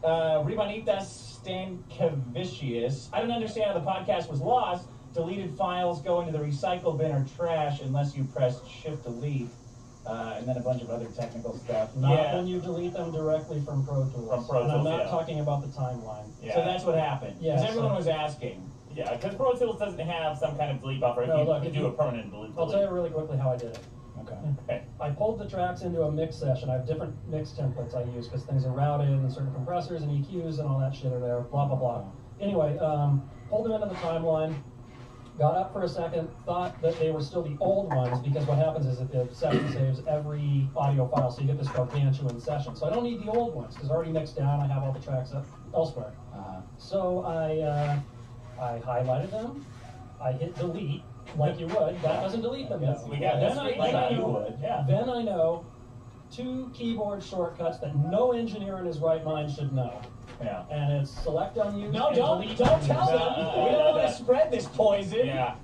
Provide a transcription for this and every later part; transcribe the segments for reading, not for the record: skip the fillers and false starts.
Rebonitas Stankavicius. I don't understand how the podcast was lost. Deleted files go into the recycle bin or trash unless you press Shift-Delete. And then a bunch of other technical stuff. Not when you delete them directly from Pro Tools. From Pro Tools, and I'm not talking about the timeline. Yeah. So that's what happened. Because everyone was asking. Yeah, because Pro Tools doesn't have some kind of delete buffer. No, look, you do a permanent delete. I'll tell you really quickly how I did it. Okay. I pulled the tracks into a mix session. I have different mix templates I use because things are routed and certain compressors and EQs and all that shit are there, blah, blah, blah. Anyway, pulled them into the timeline, got up for a second, thought that they were still the old ones because what happens is that the session saves every audio file, so you get this gargantuan session. So I don't need the old ones because they're already mixed down. I have all the tracks up elsewhere. So I highlighted them. I hit delete like you would. That doesn't delete them though. Then I know 2 keyboard shortcuts that no engineer in his right mind should know. Yeah. And it's select unused. No, don't tell them. We don't want to spread this poison. Yeah.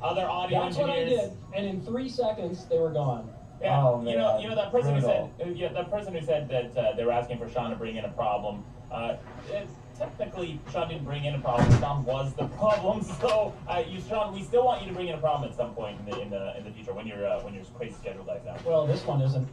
Other audio That's engineers. what I did, and in 3 seconds they were gone. Yeah. Oh, man. You know that person who said that they were asking for Sean to bring in a problem. Technically, Sean didn't bring in a problem. Sean was the problem. So, Sean, we still want you to bring in a problem at some point in the future when your crazy schedule dies out. Well, this one isn't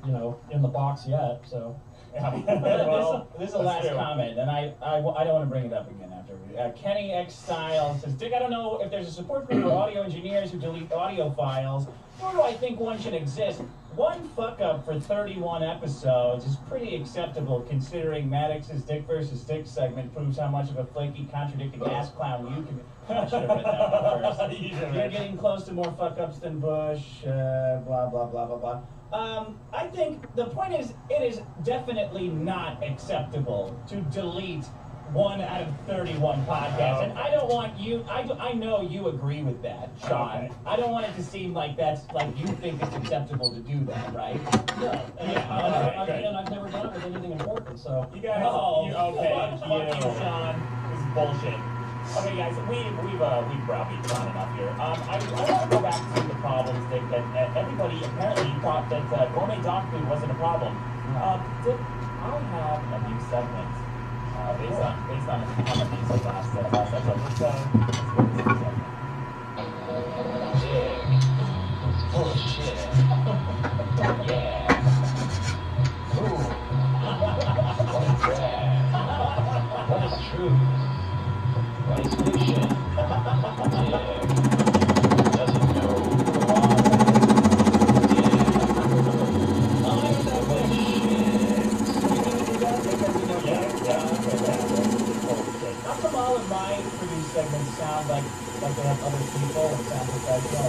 in the box yet, so. Well, this is the last comment, and I don't want to bring it up again after. Kenny X Style says, Dick, I don't know if there's a support group for audio engineers who delete audio files, nor do I think one should exist. One fuck up for 31 episodes is pretty acceptable considering Maddox's Dick versus Dick segment proves how much of a flaky, contradicting ass clown you can. I should have written that one first. You're getting close to more fuck ups than Bush, blah, blah, blah, blah, blah. I think the point is, it is definitely not acceptable to delete 1 out of 31 podcasts. And I don't want you, I know you agree with that, Sean. Okay. I don't want it to seem like that's, like you think it's acceptable to do that, right? No. And I've never done it with anything important, so. You guys, fuck you, Sean. This is bullshit. Okay, guys, we've browbeat Sean enough here. I want to go back to the problems that everybody apparently thought that gourmet dog food wasn't a problem. Dick, I have a new segment based on the comments of last episode. Let's go to this segment. Dick, full of shit. Yeah. Ooh. What is that? What is truth? What is fiction? Dick doesn't know. How come all of my produced segments sound like they have other people and sound professional?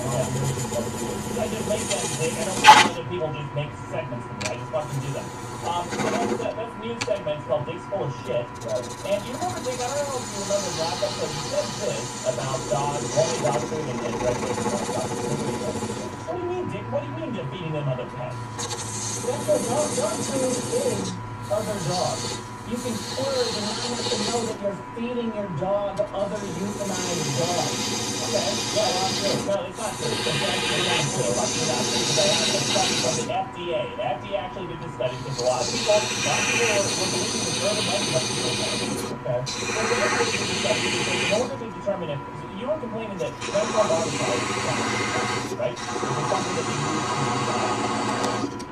I just make them big. I don't want other people just make segments for me. I just fucking do them. So that's new segments called Dick's Full of Shit. Right. And you remember, Dick, I don't know if you remember last episode, you said this about only dog food and red food. What do you mean, Dick? What do you mean just feeding them other pets? That's what dog food is, other dogs. You can splurge and not have to know that you're feeding your dog other euthanized dogs. Okay. No, it's not true. It's not true. Because I asked a study from the FDA. The FDA actually did this study because a lot of people were believing the further benefits of the okay. So the FDA did this study because in order to determine if you were complaining that medical body parts, right? It was something that you used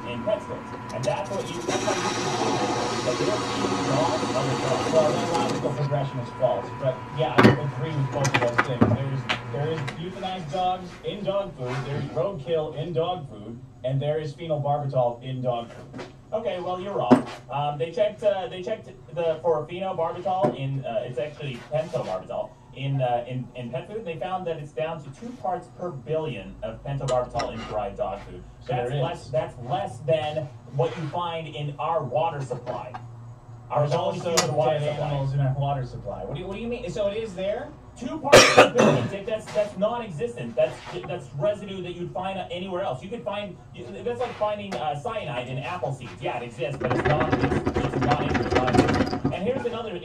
in pet stores. And that's how you that you don't feed the dog other dogs. Well, that logical progression is false. But yeah, I agree with both of those things. There is euthanized dogs in dog food, there's roadkill in dog food, and there is phenylbarbital in dog food. Okay, well you're wrong. They checked for phenobarbital in it's actually pentobarbital in pet food. They found that it's down to 2 parts per billion of pentobarbital in dried dog food. That's less than what you find in our water supply. There's also dead animals in our water supply. What do you mean? So it is there? 2 parts per billion, Dick. That's non-existent. That's residue that you'd find anywhere else. You could find that's like finding cyanide in apple seeds. Yeah, it exists, but it's non-existent. And here's another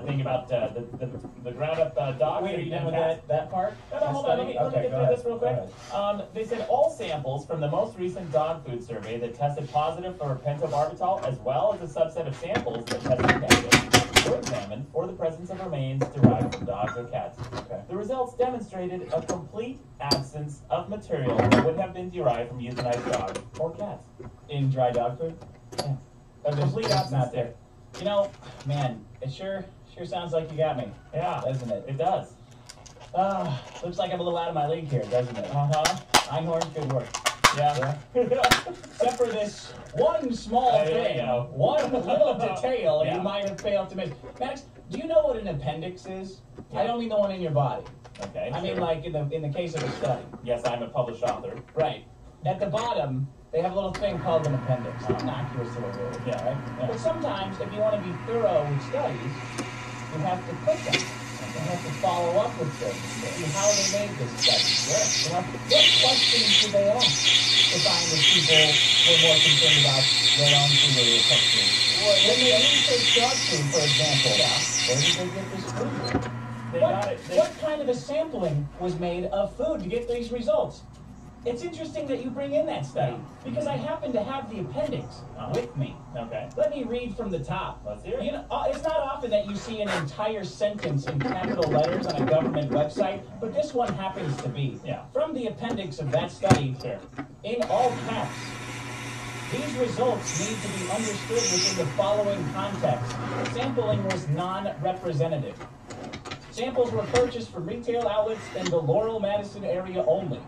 thing about the ground up dog. Wait, are you done with that part? No, hold on. Let me get through this real quick. They said all samples from the most recent dog food survey that tested positive for pentobarbital, as well as a subset of samples that tested negative dogs or cats. Okay. The results demonstrated a complete absence of material that would have been derived from euthanized dogs or cats. In dry dog food? Yeah. Complete absence not there. You know, man, it sure sounds like you got me. Yeah, Doesn't it? it does. Looks like I'm a little out of my league here, doesn't it? Einhorn, good work. Yeah. Except for this one small There thing, you go. one little detail Yeah. you might have failed to miss. Max, do you know what an appendix is? Yeah. I don't mean the one in your body. Okay. I mean, sure. like in the case of a study. Yes, I'm a published author. Right. At the bottom, they have a little thing called an appendix. It's an innocuous little word. Yeah. Right? Yeah. But sometimes, if you want to be thorough with studies, you have to put them. You have to follow up with them. See how they made this study. You know, what questions did they ask to find if people were more concerned about their own food or their texture? When they researched dog food, for example, where did they get this food? They got it. What kind of a sampling was made of food to get these results? It's interesting that you bring in that study, because I happen to have the appendix with me. Okay. Let me read from the top. Let's hear it. You know, it's not often that you see an entire sentence in capital letters on a government website, but this one happens to be. Yeah. From the appendix of that study, Sure. in all caps, these results need to be understood within the following context. Sampling was non-representative. Samples were purchased from retail outlets in the Laurel-Madison area only.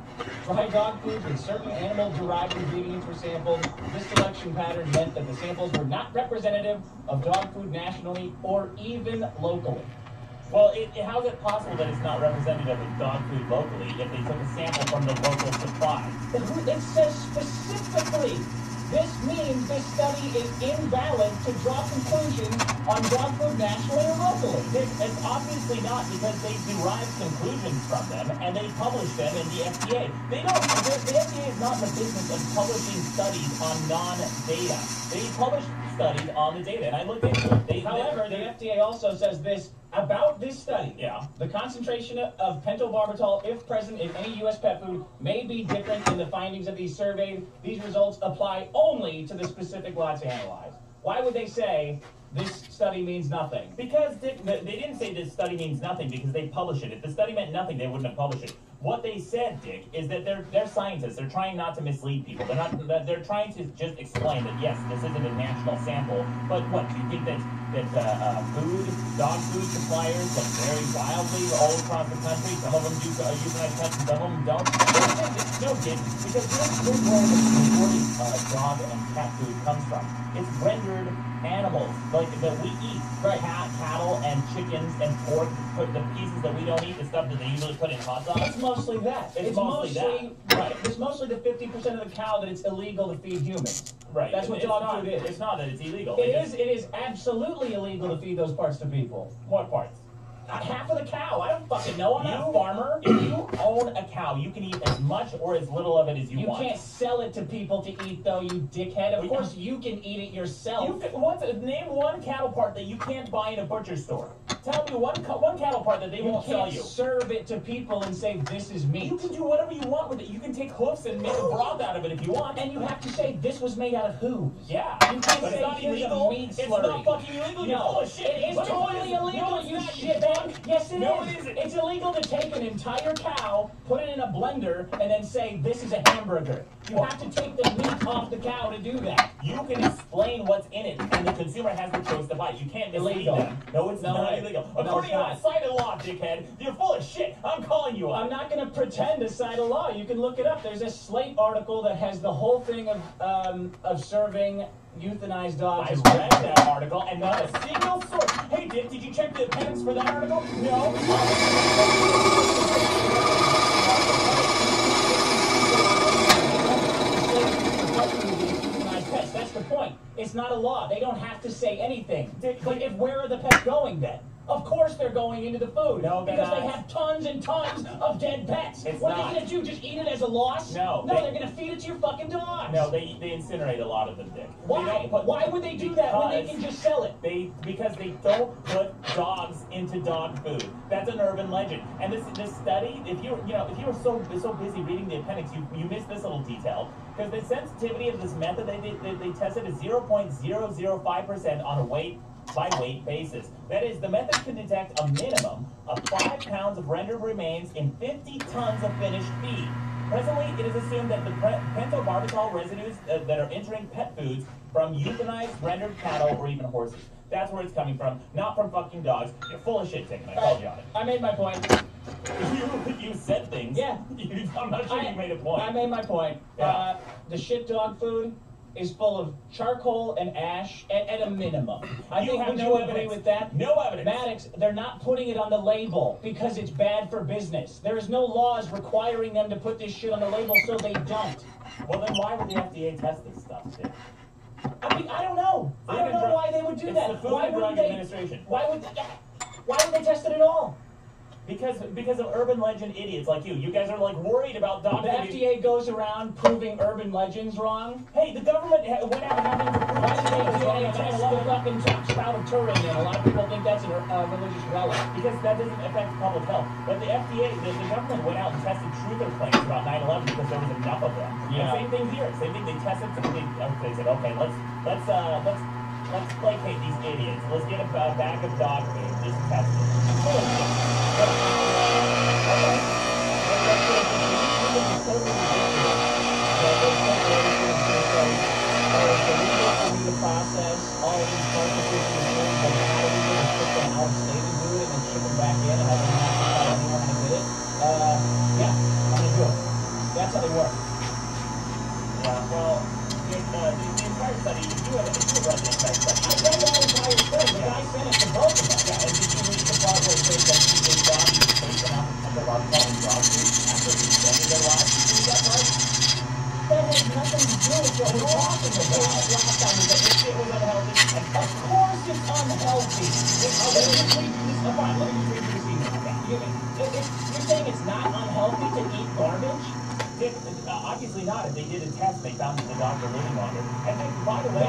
Dry dog foods with certain animal-derived ingredients were sampled. This selection pattern meant that the samples were not representative of dog food nationally or even locally. Well, how is it possible that it's not representative of dog food locally if they took a sample from the local supply? It says specifically, this means this study is invalid to draw conclusions on dog food nationally or locally. It's obviously not, because they derive conclusions from them and they publish them in the FDA. They don't. The FDA is not in the business of publishing studies on non-data. They publish studies on the data, and I looked into it. However, the FDA also says this about this study. Yeah. The concentration of pentobarbital, if present in any U.S. pet food, may be different in the findings of these surveyed. These results apply only to the specific lots analyzed. Why would they say this study means nothing? Because they didn't say this study means nothing because they publish it. If the study meant nothing, they wouldn't have published it. What they said, Dick, is that they're scientists. They're trying not to mislead people. They're trying to just explain that yes, this isn't a national sample. But what do you think that dog food suppliers look very wildly all across the country? Some of them do euthanize pets, and some of them don't. No, Dick, because here's where the majority of dog and cat food comes from. It's rendered animals like that we eat, right? Cattle and chickens and pork. Put the pieces that we don't eat, the stuff that they usually put in hot dogs. It's mostly that. It's mostly that. Right. It's mostly the 50% of the cow that it's illegal to feed humans. Right. That's what dog food is. It's not that it's illegal. It is absolutely illegal to feed those parts to people. What parts? Half of the cow. I don't fucking know. I'm not a farmer. If you own a cow, you can eat as much or as little of it as you want. You can't sell it to people to eat, though, you dickhead. Of course, you can eat it yourself. Name one cattle part that you can't buy in a butcher store. Tell me one cattle part that they won't sell you. You can't serve it to people and say, this is meat. You can do whatever you want with it. You can take hoofs and make a broth out of it if you want. And you have to say, this was made out of hooves. Yeah. You can't but say, it's not here's illegal. a meat slurry. It's not fucking illegal. You're full of shit. It is totally illegal, you shitbag. Yes, it is. No, it isn't. It's illegal to take an entire cow, put it in a blender, and then say, this is a hamburger. You have to take the meat off the cow to do that. You can explain what's in it, and the consumer has the choice to buy it. You can't mislead them. No, it's not illegal. According to outside law, dickhead, you're full of shit. I'm calling you up. I'm not going to pretend to cite a law. You can look it up. There's a Slate article that has the whole thing of serving euthanized dogs. I read that article, and not a single source. Hey, Dick, did you check the appendix for that article? No. That's the point. It's not a law. They don't have to say anything. But where are the pets going then? Of course they're going into the food. No, because they have tons and tons of dead pets. What are they going to do? Just eat it as a loss? No. No, they're going to feed it to your fucking dogs. No, they incinerate a lot of them, Dick. Why? Why would they do that when they can just sell it? Because they don't put dogs into dog food. That's an urban legend. And this study, if you were so busy reading the appendix, you missed this little detail. Because the sensitivity of this method they tested is 0.005% on a weight by weight basis. That is, the method can detect a minimum of 5 pounds of rendered remains in 50 tons of finished feed. Presently, it is assumed that the pentobarbital residues that are entering pet foods from euthanized rendered cattle or even horses. That's where it's coming from, not from fucking dogs. You're full of shit, Tickman. I called you on it. I made my point. You said things. Yeah. I'm not sure you made a point. I made my point. Yeah. The shit dog food is full of charcoal and ash at a minimum. Would you agree with that? No evidence. Maddox, they're not putting it on the label because it's bad for business. There's no laws requiring them to put this shit on the label, so they don't. Well, then why would the FDA test this stuff, Dick? I mean, I don't know. I don't know why they would do that. It's the Food and Drug Administration. Why would they test it at all? Because of urban legend idiots like you. You guys are like worried about dog The food. FDA goes around proving urban legends wrong. Hey, the government went out and had them to prove Why do they it. DNA test the fucking spout of Turing? And a lot of people think that's a religious relic. Because that doesn't affect public health. But the FDA, the government went out and tested truther claims about 9/11 because there was enough of them. Yeah. And same thing here. Same thing. They tested. They said, okay, let's placate these idiots. Let's get a bag of dog food. Just test it. Process all of these carcasses and things, and how do we just put them out of state and do it and then ship them back in and have them not decide anyone to get it? Yeah, I'm gonna do it. That's how they work. Yeah, well, the entire study, you read the entire study. I read that entire study. The guy sent it to both of us. Yeah, and did you read the part where it says that these dogs use based on the dog food after we extended their lives? Did you read that part? That has nothing to do with what we're talking about. Last time we said this shit was unhealthy. And Of course it's unhealthy. let me just read this email. You're saying it's not unhealthy to eat garbage? Obviously not. If they did a test, they found that the dogs are living longer. And then, by the way,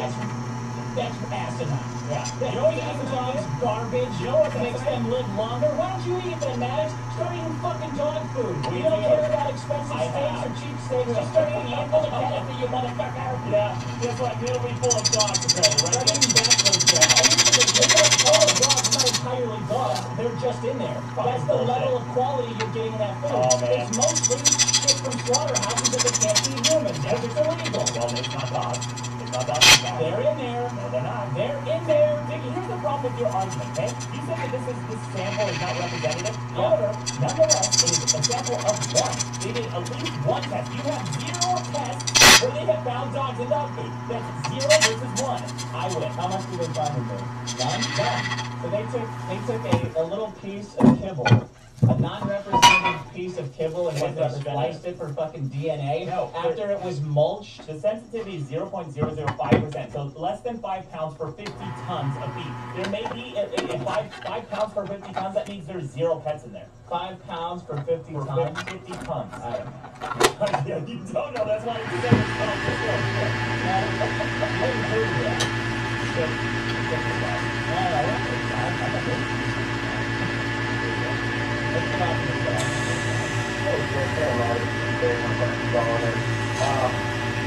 That's asinine. yeah. You know what eating dogs garbage? You know what makes them live longer? Why don't you eat them, Maddox? Start eating fucking dog food. You don't care about expensive steaks or cheap steaks. Just start eating animal academy, you motherfucker. Yeah, guess what? It'll be full of dogs today, Start right? eating backwards, all the dogs, not entirely dogs. They're just in there. That's the level of quality you're getting in that food. Oh, man. It's mostly shit from slaughterhouses that they can't feed humans because it's illegal. Well, it's not dogs. It's not dogs. It's cats. They're in there. No, they're not. They're in there. Dickie, here's the problem with your argument, okay? You said that this sample is not representative. However, nonetheless, it is a sample of one. They did at least one test. You have 0 tests where they have found dogs in dog food. That's 0 versus 1. I win. How much did they find in there? None? So they took a little piece of kibble, a non-representative piece of kibble, and they spliced it for fucking DNA. No, after it was mulched. The sensitivity is 0.005%, so less than 5 pounds per 50 tons of beef. There may be 5 pounds per 50 tons. That means there's 0 pets in there. 5 pounds for 50 For tons. 50 tons. I don't know. Yeah, you don't know. That's why it's 7 pounds per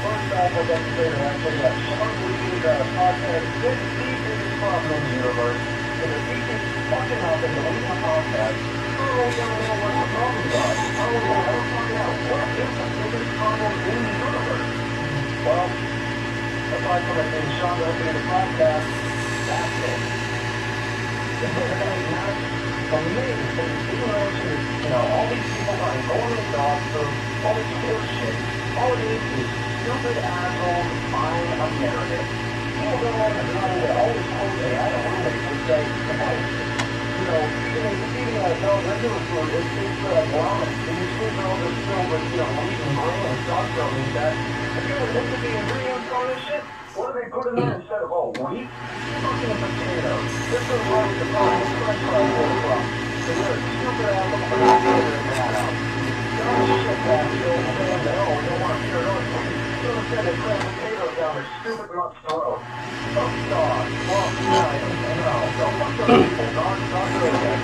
First off, I'd like to say that actually, someone who did a podcast, this is the biggest problem in the universe. And if he keeps fucking up and deleting the podcast, I don't know what the problems are. I don't know how to find out what is the biggest problem in the universe. Well, aside from it being Sean opening the podcast, that's it. The biggest thing is, for me, the stimulation is, all these people are going to dog food, all this bullshit. All it is stupid assholes buying a narrative. People go on and on with all this bullshit. I don't know what to say. Hey, eating dog regular food is ramen. And these food girls are filled with, wheat and grain and stuff don't need that. Have you ever looked at the ingredients on this shit? What do they put in there instead of, wheat? Fucking potatoes. This is where the problem is going to come from. So you're a stupid asshole for not figuring that out. Don't shit that shit. No, don't want to hear it. Don't send a crab potatoes down their stupid nut's throat. Fuck dog. Well, no. Don't fuck those people. Not doing that.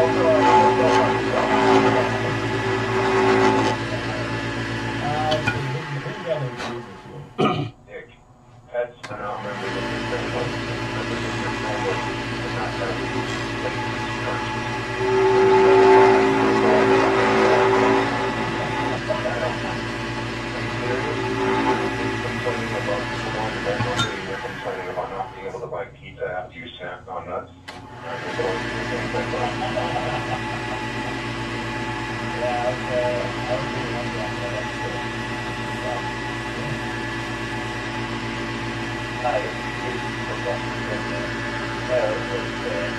Also, I don't Dick, pets are not members of the family. after you snapped on nuts. Yeah, I was really wondering that. That's good.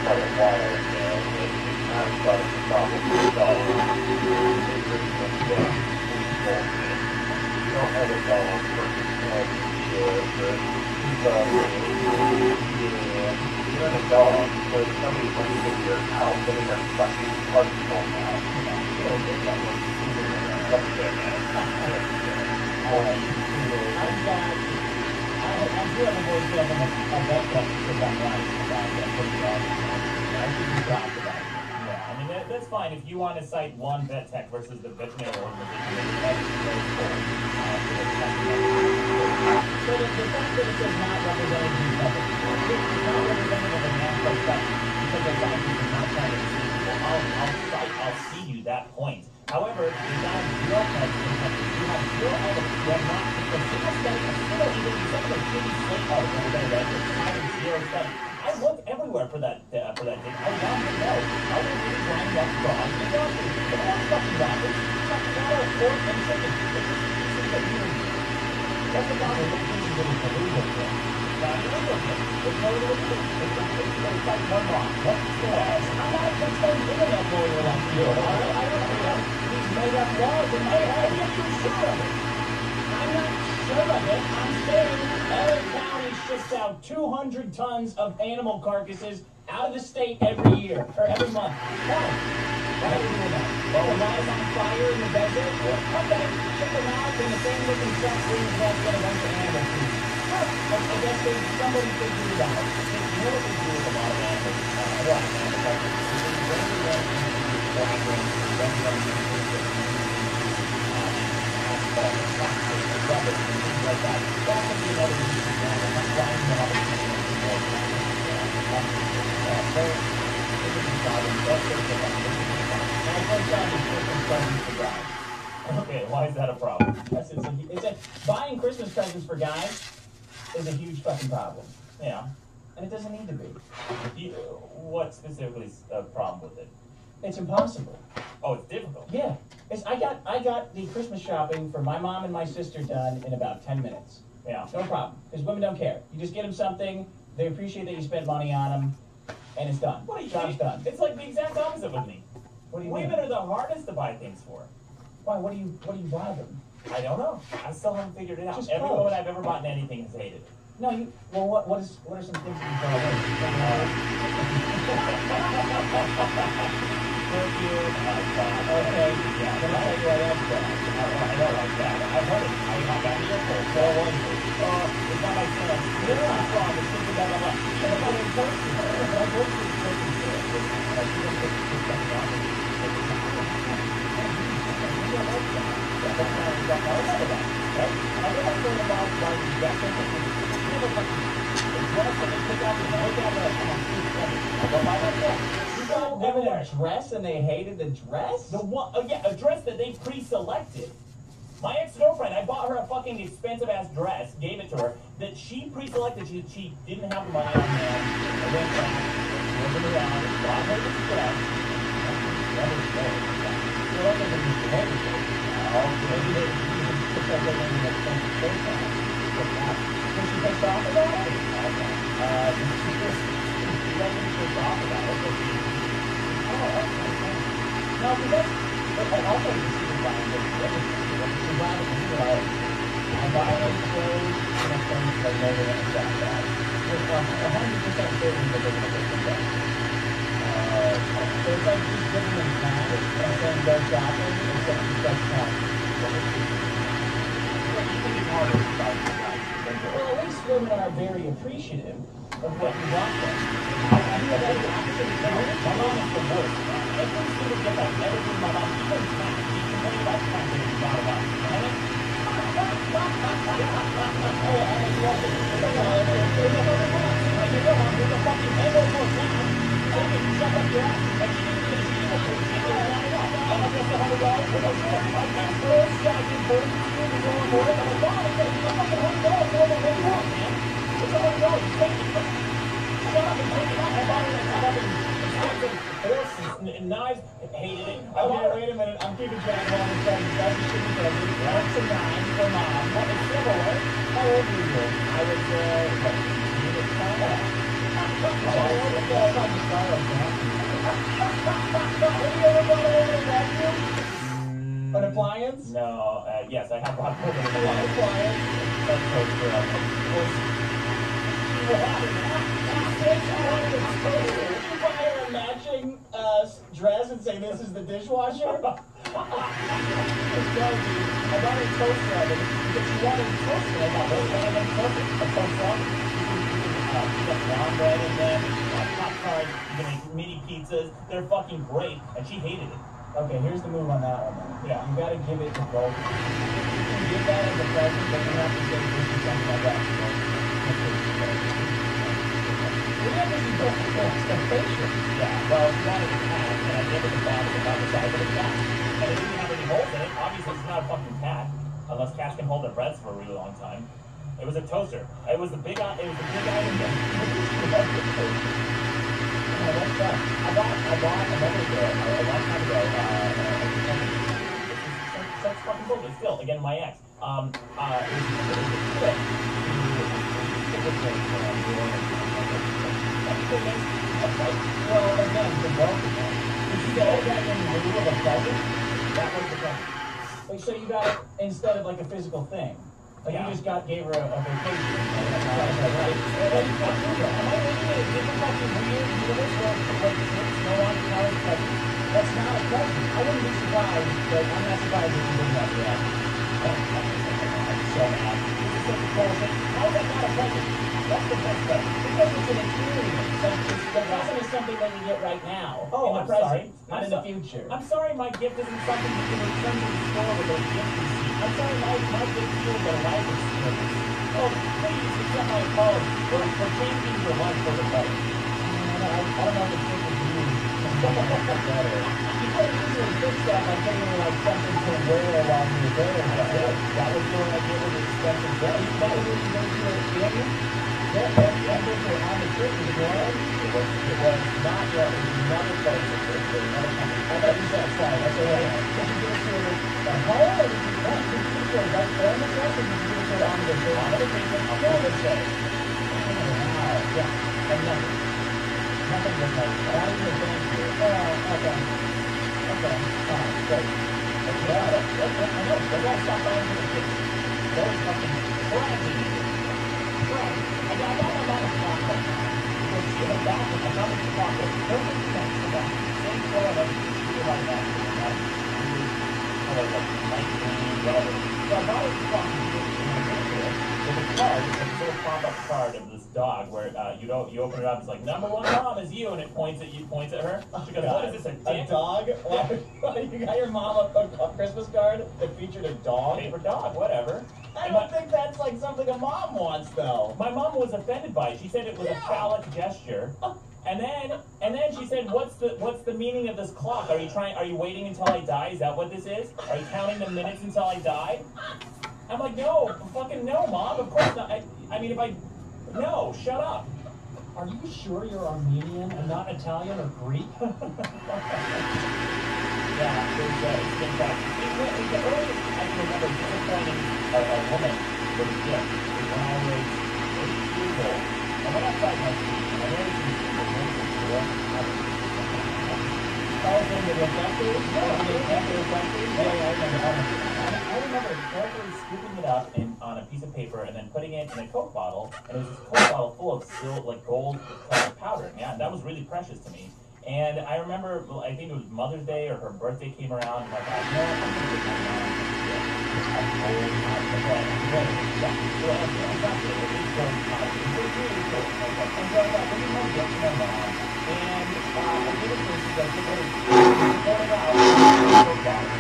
Quite a while ago, I thought it was probably solved. You don't have a dog for but you have a dog, but somebody went into your house and in their fucking arsenal now. You don't get that much up there, man. I do have a voice up on a vet that because I'm right about that pretty awesome. I think we talked about it. Yeah, I mean, that's fine. If you want to cite one vet tech versus the veterinary organization, that's very cool. So the fact that it says not represented in public, it's not representative of an animal study because the scientists are not trying to see people. I'll see you that point. However, you have zero pets in the country. You have zero items. You have not a single study, a single even some of the shitty slate articles that I read with zero study. I looked everywhere for that thing. I wanted to know, are they really lining up frogs and dolphins? They're not fucking dolphins. It's not cattle, pork, and chicken. It's just pieces of human beings. That's the problem with pieces of illegal thing. Not illegal thing. It's no illegal thing. It's like one law. What's the law? I'm not a pretend internet lawyer like you. I don't know. These made up laws in my head. You're sure of it. I'm not sure of it. I'm saying LA County ships out 200 tons of animal carcasses out of the state every year, or every month. Why? Why are we doing that? Well, the lies on fire in the desert? Okay, ship them out in the same looking truck bringing back a bunch of animal food. I guess somebody figured it out. You know what they do with a lot of animals? What? Animal carcasses. They bring them in, like that. That can be another reason why I'm not flying them up Okay, why is that a problem? Yes, buying Christmas presents for guys is a huge fucking problem. Yeah. And it doesn't need to be. What specifically is a problem with it? It's impossible. Oh, it's difficult. Yeah. I got the Christmas shopping for my mom and my sister done in about 10 minutes. Yeah. No problem. Because women don't care. You just get them something, they appreciate that you spent money on them, and it's done. What are you Job's done. It's like the exact opposite with me. What do you Women mean? are the hardest to buy things for. Why? What do you buy them? I don't know. I still haven't figured it out. Just Every clothes. woman I've ever bought anything has hated it. No, well, what are some things that you buy them? Perfume, Okay. yeah. Let me tell you why that's bad. I don't like that. I've heard it. I got the airport. So I was. It's not my son. It's not wrong. It's just about a lot. What about in person? I work for the person store. Like, you don't get to put something on it. That's how I got my own about, right? I don't have to worry about why you got something. You know, like, the dress that they pick out, and they look at it, I don't buy that dress. They had a dress and they hated the dress? The one, yeah, a dress that they pre-selected. My ex-girlfriend, I bought her a fucking expensive-ass dress, gave it to her, that she pre-selected. She didn't have the money on hand. I went back, looked around, bought her this dress. Maybe they put something in the expensive shirt on. Was she pissed off about it? She wasn't pissed off about it, but she... Oh, okay. No, because that's also the secret buying that you get. You buy it and you're like, I buy those clothes and it's things that know they're going to shop that. It's 100% certain that they're going to get them back. So it's like just giving them time and saying go shopping except you just time. Well, at least women are very appreciative of what you want them. I mean, that's the opposite of my mom is the worst. Every single gift I've ever given my mom, even snacks, she complained about snacks that she bought about. And it... There's a fucking angle for snacks. I can shut up your ass. And she didn't even see it. She didn't want it up. I'm like, just $100 for those shirts. I can't throw it. I can burn it. I'm going for it. I'm like, wow, it's like, I'm fucking $100 more than what you want, man. It's $100. Take it. Shut And knives, hated it. Okay, wait a minute. I'm keeping track of all this stuff. You guys should be busy. Lots of knives for mom. What is civil, right? How old were you? I was, what, 18 at the time? What do you ever bought over a vacuum? An appliance? No, yes, I have bought more than An appliance? That's toaster oven. Did you buy her a matching dress and say this is the dishwasher? No, dude. I bought her a toaster oven because she wanted a toaster. I got one of them perfect. A toaster oven. You got brown bread in them, hot cards, you can make mini pizzas. They're fucking great, and she hated it. Okay, here's the move on that one then. Yeah. You gotta give it to both. If you can give that as a present, then you have to say this is something like that. Yeah, this is just an expectation. Yeah, well, she wanted a cat, and I gave her the box about the size of a cat. And it didn't have any holes in it. Obviously, it's not a fucking cat, unless cats can hold their breaths for a really long time. It was a toaster. It was a big item. What's that? I bought another girl a long time ago. Such fucking cool, but still, again, my ex. It was quick. Well, again, the both of them. Did you get that in lieu of a present? That was the present. Like, so you got it instead of like a physical thing. Like Yeah. you just gave her a vacation. Am I living in a different fucking weird universe where it's no longer how it's present? That's not a present. I wouldn't be surprised, but I'm not surprised if you bring that yet. I'm so mad. This is such a bullshit. How is that not a present? That's the best present. Because it's an experience. The present is something that you get right now. Oh, in the I'm present, sorry. not in the future. I'm sorry my gift isn't something you can return to the store with a gift receipt. I'm sorry my gift feels a life experience. Oh, please accept my apology for changing your life for the better. I don't know if it's good for you. Better. You could have easily fixed that by getting her like something to wear while you were there. That was the one I gave her the expensive That gift. was when you went to a gym? Yeah, on the trip to the ground? It was not yet. It was another place. It was another company. I thought you said, sorry, I said, hey, did you give it to her at home, or did you give it to her right there on the dress, or did you give it to her on the vacation? On the vacation, I'll go with say. Wow, yeah, and nothing. Nothing was like, not even a thank you. Oh, okay. Okay, fine, great. I know, they gotta stop buying for the kids. Those fucking crazy. Right. I got my mom a clock right now. Because she had back with my mother's clock with perfect connects to that. Same floor and everything. She was like that. I was like 19, whatever. So I bought her the clock with a card, it's a little pop-up card of this dog where you open it up, it's like, #1 mom is you, and it points at her. She goes, what is this, a dick? A dog? You got your mom a Christmas card that featured a dog? Paper dog, whatever. I don't think that's like something a mom wants, though. My mom was offended by it. She said it was a phallic gesture. And then she said, "What's the meaning of this clock? Are you waiting until I die? Is that what this is? Are you counting the minutes until I die?" I'm like, "No, fucking no, Mom. Of course not. No, shut up." Are you sure you're Armenian and not Italian or Greek? Yeah, it's been back. The earliest I can remember disappointing a woman with a gift is when I was 8 years old. I went outside my street and I noticed I remember carefully scooping it up on a piece of paper and then putting it in a Coke bottle, and it was this Coke bottle full of still like gold powder. Yeah, that was really precious to me. And I remember, I think it was Mother's Day or her birthday came around, and I thought, no, I'm going to give my mom a gold powder. And so I thought, let me go get to my mom. And I did it first, I took it out, Coke bottle.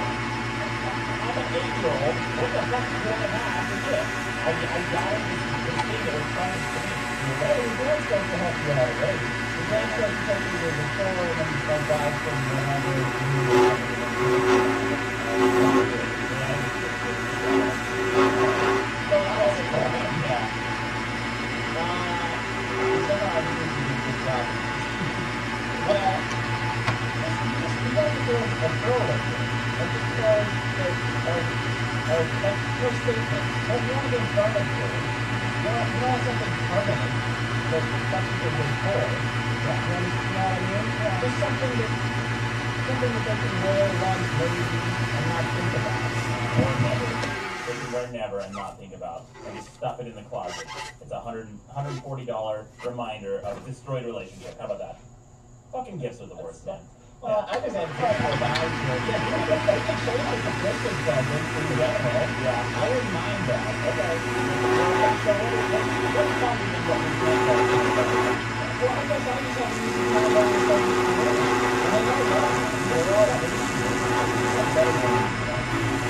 I'm an 8-year-old. What the fuck do I have to do? I got it this thing that was trying to me. Hey, the girl's supposed to help you out already. The girl's supposed to take you to the store and then you start buying from you want to get furniture, you want something permanent that touches your core. Yeah, you know what I mean? Yeah. Just something that they can wear once, maybe, and not think about. Or never. They can wear never and not think about. And just stuff it in the closet. It's a $140 reminder of a destroyed relationship. How about that? Fucking gifts are the worst, man. Well, I just had to talk about it. Yeah, you can change it to Christmas present in general. Yeah, I wouldn't mind that. Okay. So what's something that you think of? Well, I guess I just have to use the time on the phone. And I know that. You know what? That's better than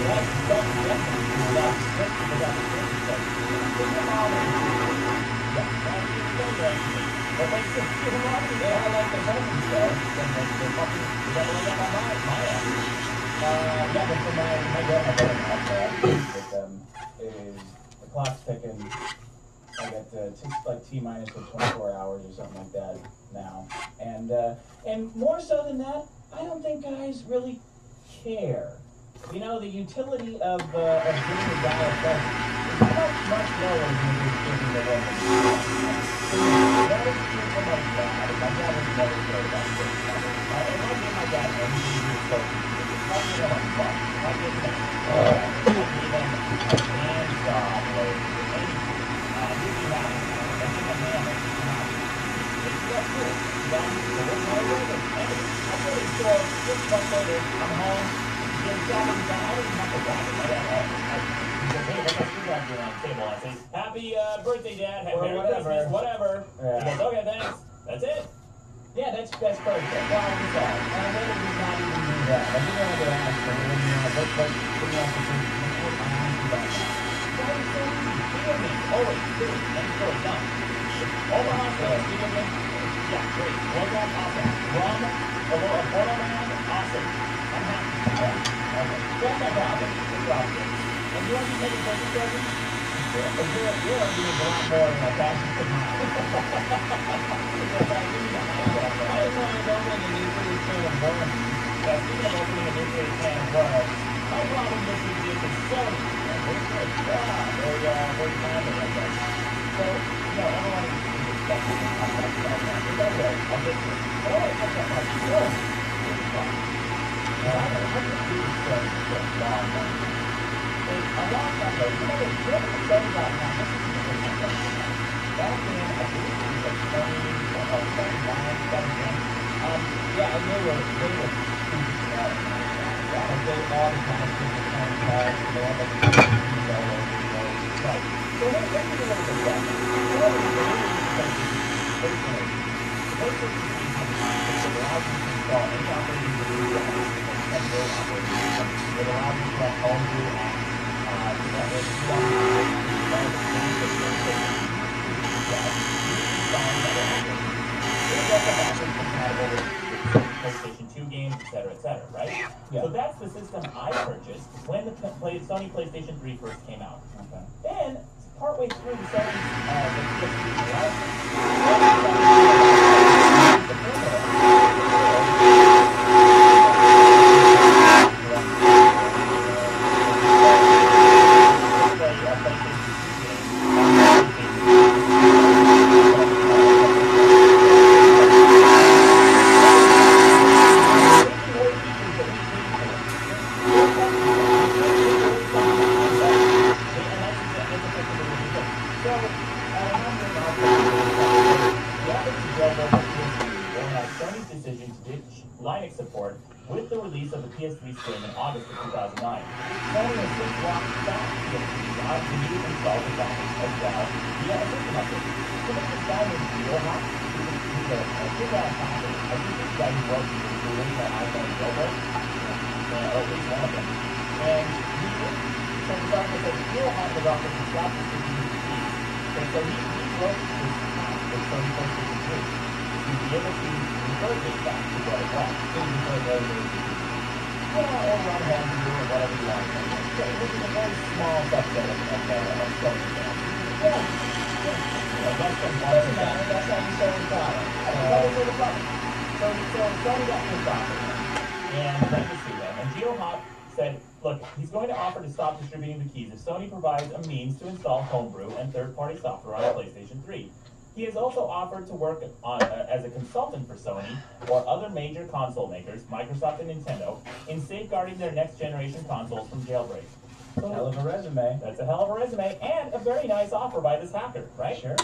that's definitely not strict without the Christmas present. Think about it. Yeah, that's good. But like, I like the presents though. They're fucking, you gotta lay up on my end. Yeah, but for my dad, I got an iPad with them. Is the clock's ticking. I got like T-minus for 24 hours or something like that now. And more so than that, I don't think guys really care. You know, the utility of giving a guy a present is much lower than it is giving a woman. That is true for my dad. My dad was never cared about this. If I gave my dad anything he was supposed to do, if I gave him a buck, if I gave him a handsaw blade, anything, he'd be happy. I give him a hammer, he'd be happy. It's that cool. Done, so what's my wedding? I go to the store, 6 months later, I'm home. I don't even have to watch it. My dad he says, hey, what's that screwdriver on the table? I say, happy birthday, Dad. Merry Christmas, whatever. Yeah. He goes, okay, thanks. That's it. Yeah, that's perfect. Well, I'm sorry. And I know that he's not even doing that. I didn't want to ask him. What do you want to do? Why is so easy? Video games, always, period. End of story, done. Omaha says, video games, yeah, great. Warcraft, awesome. Rum, Portal Man, awesome. I'm happy. Okay. That's my problem. It's problem. And you want to take a Christmas present? Yeah. But you're doing a lot more than a fashion to mine. I just want to open a nuclear can of worms. Speaking of opening a nuclear can of worms, my problem this week is Sony. We're good. We're climbing, I guess. So, I don't want to be expecting to talk about stuff. It's okay. I'll get to it. I don't want to talk about my Sony. It's fun. I can do this stuff for a long time. A long time ago, you know what the Sony got now? This is the thing. Back in, I believe it was like 29, 17. Yeah, and they were stupid smart. Yeah, they all the time stupid phone calls. They had like a right. So let's get a little bit better. What is the personally? The PlayStation it allows you to install any operating system and no operating system. It allows you to have homebrew apps. It's also backwards compatible with PlayStation 2 games, etc., right? Yeah. So that's the system I purchased when the Sony PlayStation 3 first came out. Okay. Then, partway through the Sony's the PS3 Linux support with the release of the PS3 Slim in August of 2009. Sony has since walked back PS3 on the new installed design as well via a system update. So this is Simon's Dogwood. He's a good guy hacker. I think this guy who wrote the original iPhone jailbreak, or at least one of them. And he started with a Dogwood developer who got this into his keys. And so he wrote this hack with Sony PlayStation 3 to be able to revert back to what it was. Or run Handcrafts or whatever you want. This is a very small subset of Sony. Yeah. Doesn't matter. That's how you sell the product. So Sony got pissed off. And let me see that. And GeoHot said, look, he's going to offer to stop distributing the keys if Sony provides a means to install homebrew and third-party software on PlayStation 3. He has also offered to work on as a consultant for Sony or other major console makers, Microsoft and Nintendo, in safeguarding their next-generation consoles from jailbreaks. Hell of a resume. That's a hell of a resume and a very nice offer by this hacker, right? Sure.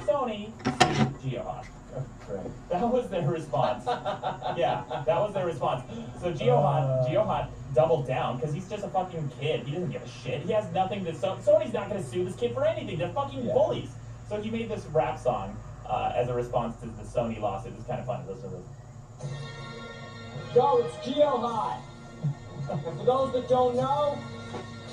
Sony sued GeoHot. Oh, great. That was their response. Yeah, that was their response. So GeoHot doubled down because he's just a fucking kid. He doesn't give a shit. He has nothing to. Sony's not going to sue this kid for anything. They're fucking bullies. So he made this rap song as a response to the Sony lawsuit. It's kind of fun to listen to this. Yo, it's GeoHot. And for those that don't know,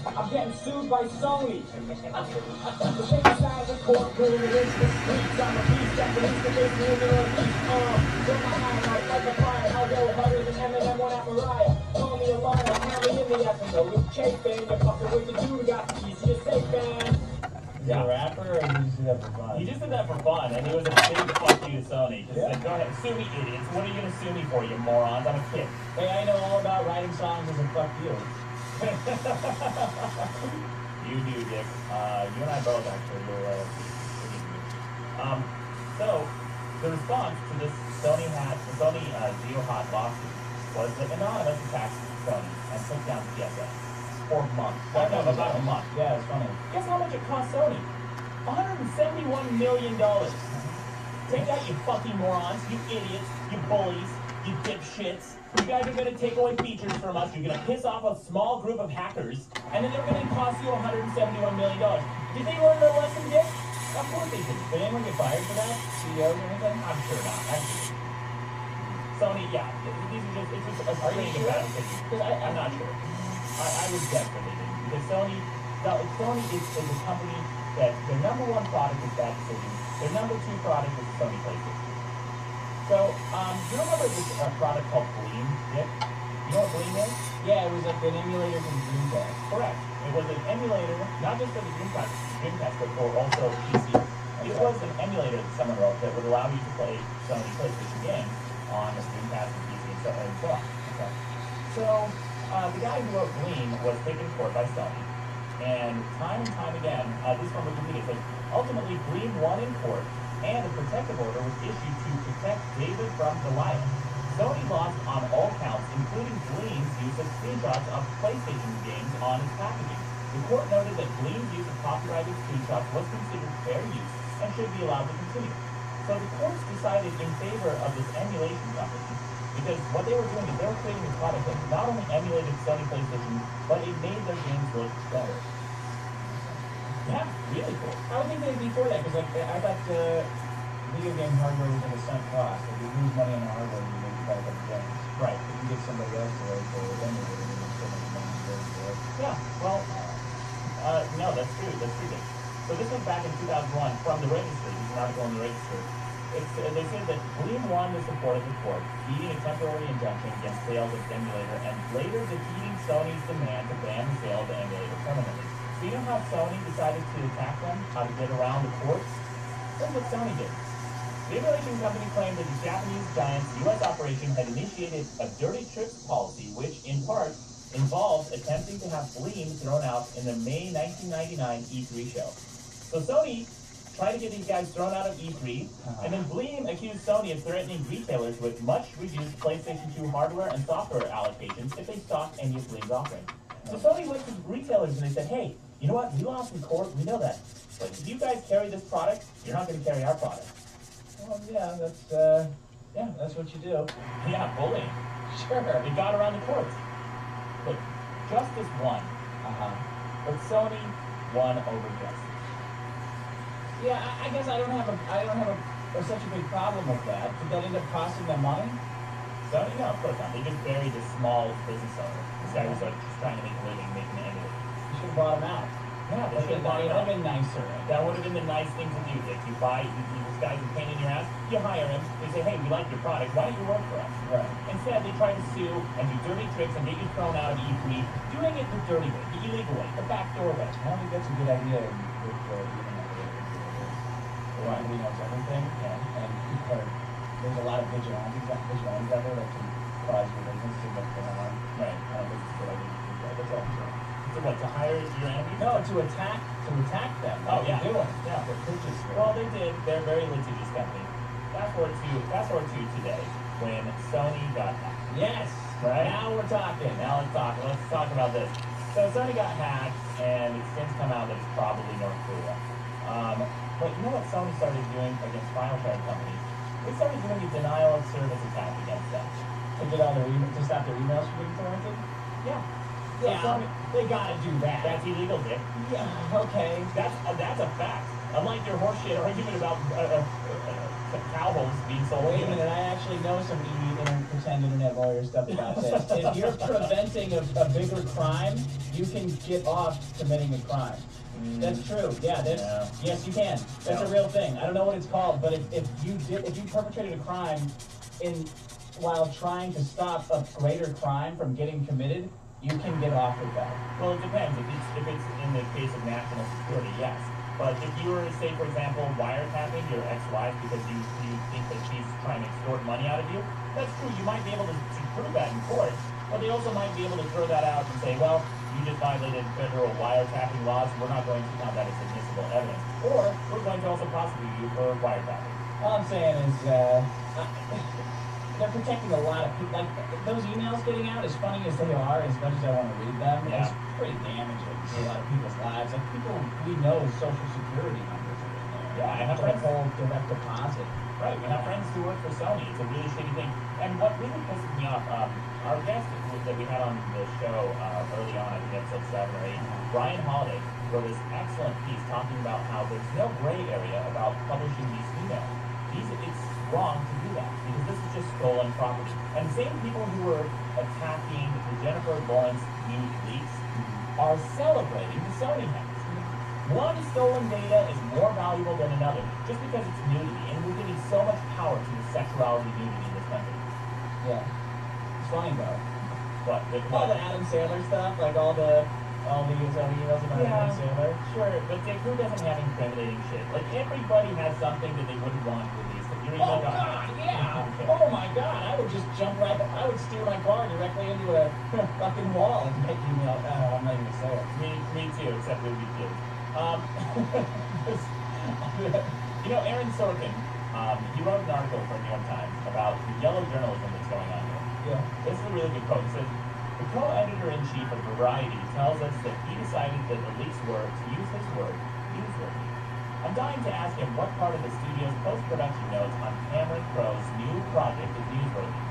I'm getting sued by Sony. The thing inside the courtroom and into the streets. I'm a beast that released the base in the east. Fill my highlight like a fire. I'll go harder than Eminem when at Mariah. Call me a liar, count me in the F and the Luke Chase band. You're fucking with the dude who got the keys to your safe band. Is he a rapper or did he just do that for fun? He just did that for fun, and it was a big fuck you to Sony. Just said, go ahead, sue me, idiots. What are you going to sue me for, you morons? I'm a kid. Hey, I know all about writing songs as a fuck you. You do, Dick. You and I both, actually. So, the response to this Sony GeoHot lawsuit was that Anonymous attacked Sony and took down the PSA for months. About a month. Yeah, it's funny. Guess how much it cost Sony? $171 million. Take that, you fucking morons, you idiots, you bullies, you dipshits. You guys are going to take away features from us. You're going to piss off a small group of hackers, and then they're going to cost you $171 million. Did they learn their lesson, Dick? Of course they did. Did anyone get fired for that? CEOs or anything? I'm sure not. Sony, yeah. These are just, it's just a string of bad decisions. I'm not sure. I would guess that they did. Because Sony is a company that their number one product is bad decisions. Their number two product is the Sony PlayStation. So, do you remember this product called Gleam, Dick? You know what Gleam is? Yeah, it was like an emulator for the Dreamcast. Correct. It was an emulator, not just for the Dreamcast, but for also PC. It was an emulator that someone wrote that would allow you to play Sony PlayStation games on the Dreamcast and PC and so on. Okay. So, the guy who wrote Gleam was taken to court by Sony. And time again, this one was Wikipedia says, ultimately Gleam won in court, and a protective order was issued to protect David from Goliath. Sony lost on all counts, including Gleam's use of screenshots of PlayStation games on its packaging. The court noted that Gleam's use of copyrighted screenshots was considered fair use and should be allowed to continue. So the courts decided in favor of this emulation company because what they were doing is they were creating a product that not only emulated Sony PlayStation, but it made their games look better. Yeah, really cool. I would think they'd be for that because I thought video game hardware was at a sunk cost. If you lose money on the hardware, you make better the games. Right. If you get somebody else to write for it, then you're going to make so much money for it. Yeah, well, no, that's true. That's true. Dick. So this was back in 2001 from the Register. This is an article in the Register. They said that Gleam won the support of the court, beating a temporary injunction against sales of the emulator and later defeating Sony's demand to ban the sale of the emulator permanently. So you know how Sony decided to attack them, how to get around the courts? Here's what Sony did. The emulation company claimed that the Japanese giant's U.S. operation had initiated a dirty tricks policy, which in part involved attempting to have Gleam thrown out in the May 1999 E3 show. So Sony tried to get these guys thrown out of E3, and then Gleam accused Sony of threatening retailers with much reduced PlayStation 2 hardware and software allocations if they stocked any of Gleam's offerings. So Sony went to retailers and they said, hey, you know what, we lost in court, we know that. But if you guys carry this product, you're not going to carry our product. Well, yeah, that's what you do. Yeah, bullying. Sure. They got around the courts. Look, justice won. But Sony won over justice. Yeah, I guess I don't have such a big problem with that. Did that end up costing them money? Sony, no, of course not. They just buried this small business owner. This guy was like just trying to make a living, making an end of it. You should have bought him out. Yeah, they should have bought him out. That would have been nicer. That would have been the nice thing to do. Like you buy this guy's a pain in your ass, you hire him, you say, hey, we like your product, why don't you work for us? Right. Instead, they try to sue and do dirty tricks and get you thrown out of E3, doing it the dirty way, the illegal way, the backdoor way. I don't think that's a good idea with everybody knows everything, and there's a lot of vigilantes out there that can cause your business to look on. Right. I don't think it's a good idea. Yeah, that's all I'm saying. So what, to hire your enemies? No, to attack them. Oh, yeah. They're doing. Yeah. They're purchasing. Well, they did. They're a very litigious company. Fast forward to today, when Sony got hacked. Yes. Right? Now we're talking. Now let's talk about this. So Sony got hacked, and it's since come out that it's probably North Korea. But you know what Sony started doing against file sharing companies? They started doing a denial of service attack against them. To get all their to stop their emails from being torrented. Yeah. Yeah. Sony, They gotta do that. that's illegal, Dick. Yeah. Okay. That's a fact. Unlike your horseshit argument about cowboys being sold. Wait a minute, I actually know some pretend internet lawyer stuff about this. If you're preventing a bigger crime, you can get off committing a crime. That's true. Yeah, yes, you can. That's a real thing. I don't know what it's called, but if you perpetrated a crime while trying to stop a greater crime from getting committed, you can get off with that. Well, it depends. If it's in the case of national security, yes. But if you were to say, for example, wiretapping your ex-wife because you think that she's trying to extort money out of you, that's true. You might be able to prove that in court, but they also might be able to throw that out and say, well, you just violated federal wiretapping laws. We're not going to count that as admissible evidence. Or we're going to also prosecute you for wiretapping. All I'm saying is, they're protecting a lot of people. Like, those emails getting out, as funny as they are, as much as I want to read them, it's pretty damaging to a lot of people's lives. Like, people we know social security numbers are in there. Yeah, I have like friends. whole direct deposit. Right, we have friends who work for Sony. It's a really shitty thing. And what really pisses me off, our guest that we had on the show early on, I think episode 7 or 8, Brian Holiday, wrote this excellent piece talking about how there's no gray area about publishing these emails. It's wrong to do that because this is just stolen property. And the same people who were attacking the Jennifer Lawrence nude leaks are celebrating the Sony hacks. One stolen data is more valuable than another just because it's nudity, and we're giving so much power to the sexuality nudity in this country. Yeah. It's funny though. What? All the Adam Sandler stuff, like all the emails about Adam Sandler. Sure, but Dick, who doesn't have incriminating shit? Like, everybody has something that they wouldn't want released. If your email got hacked. Yeah. Oh my God, I would just jump right. I would steer my car directly into a fucking wall and make email. I'm not even gonna say it. Me too, except it would be good. You know, Aaron Sorkin, he wrote an article for New York Times about the yellow journalism that's going on here. Yeah. This is a really good quote. He said, the co-editor-in-chief of Variety tells us that he decided that the leaks were, to use his word, newsworthy. I'm dying to ask him what part of the studio's post-production notes on Cameron Crowe's new project is newsworthy.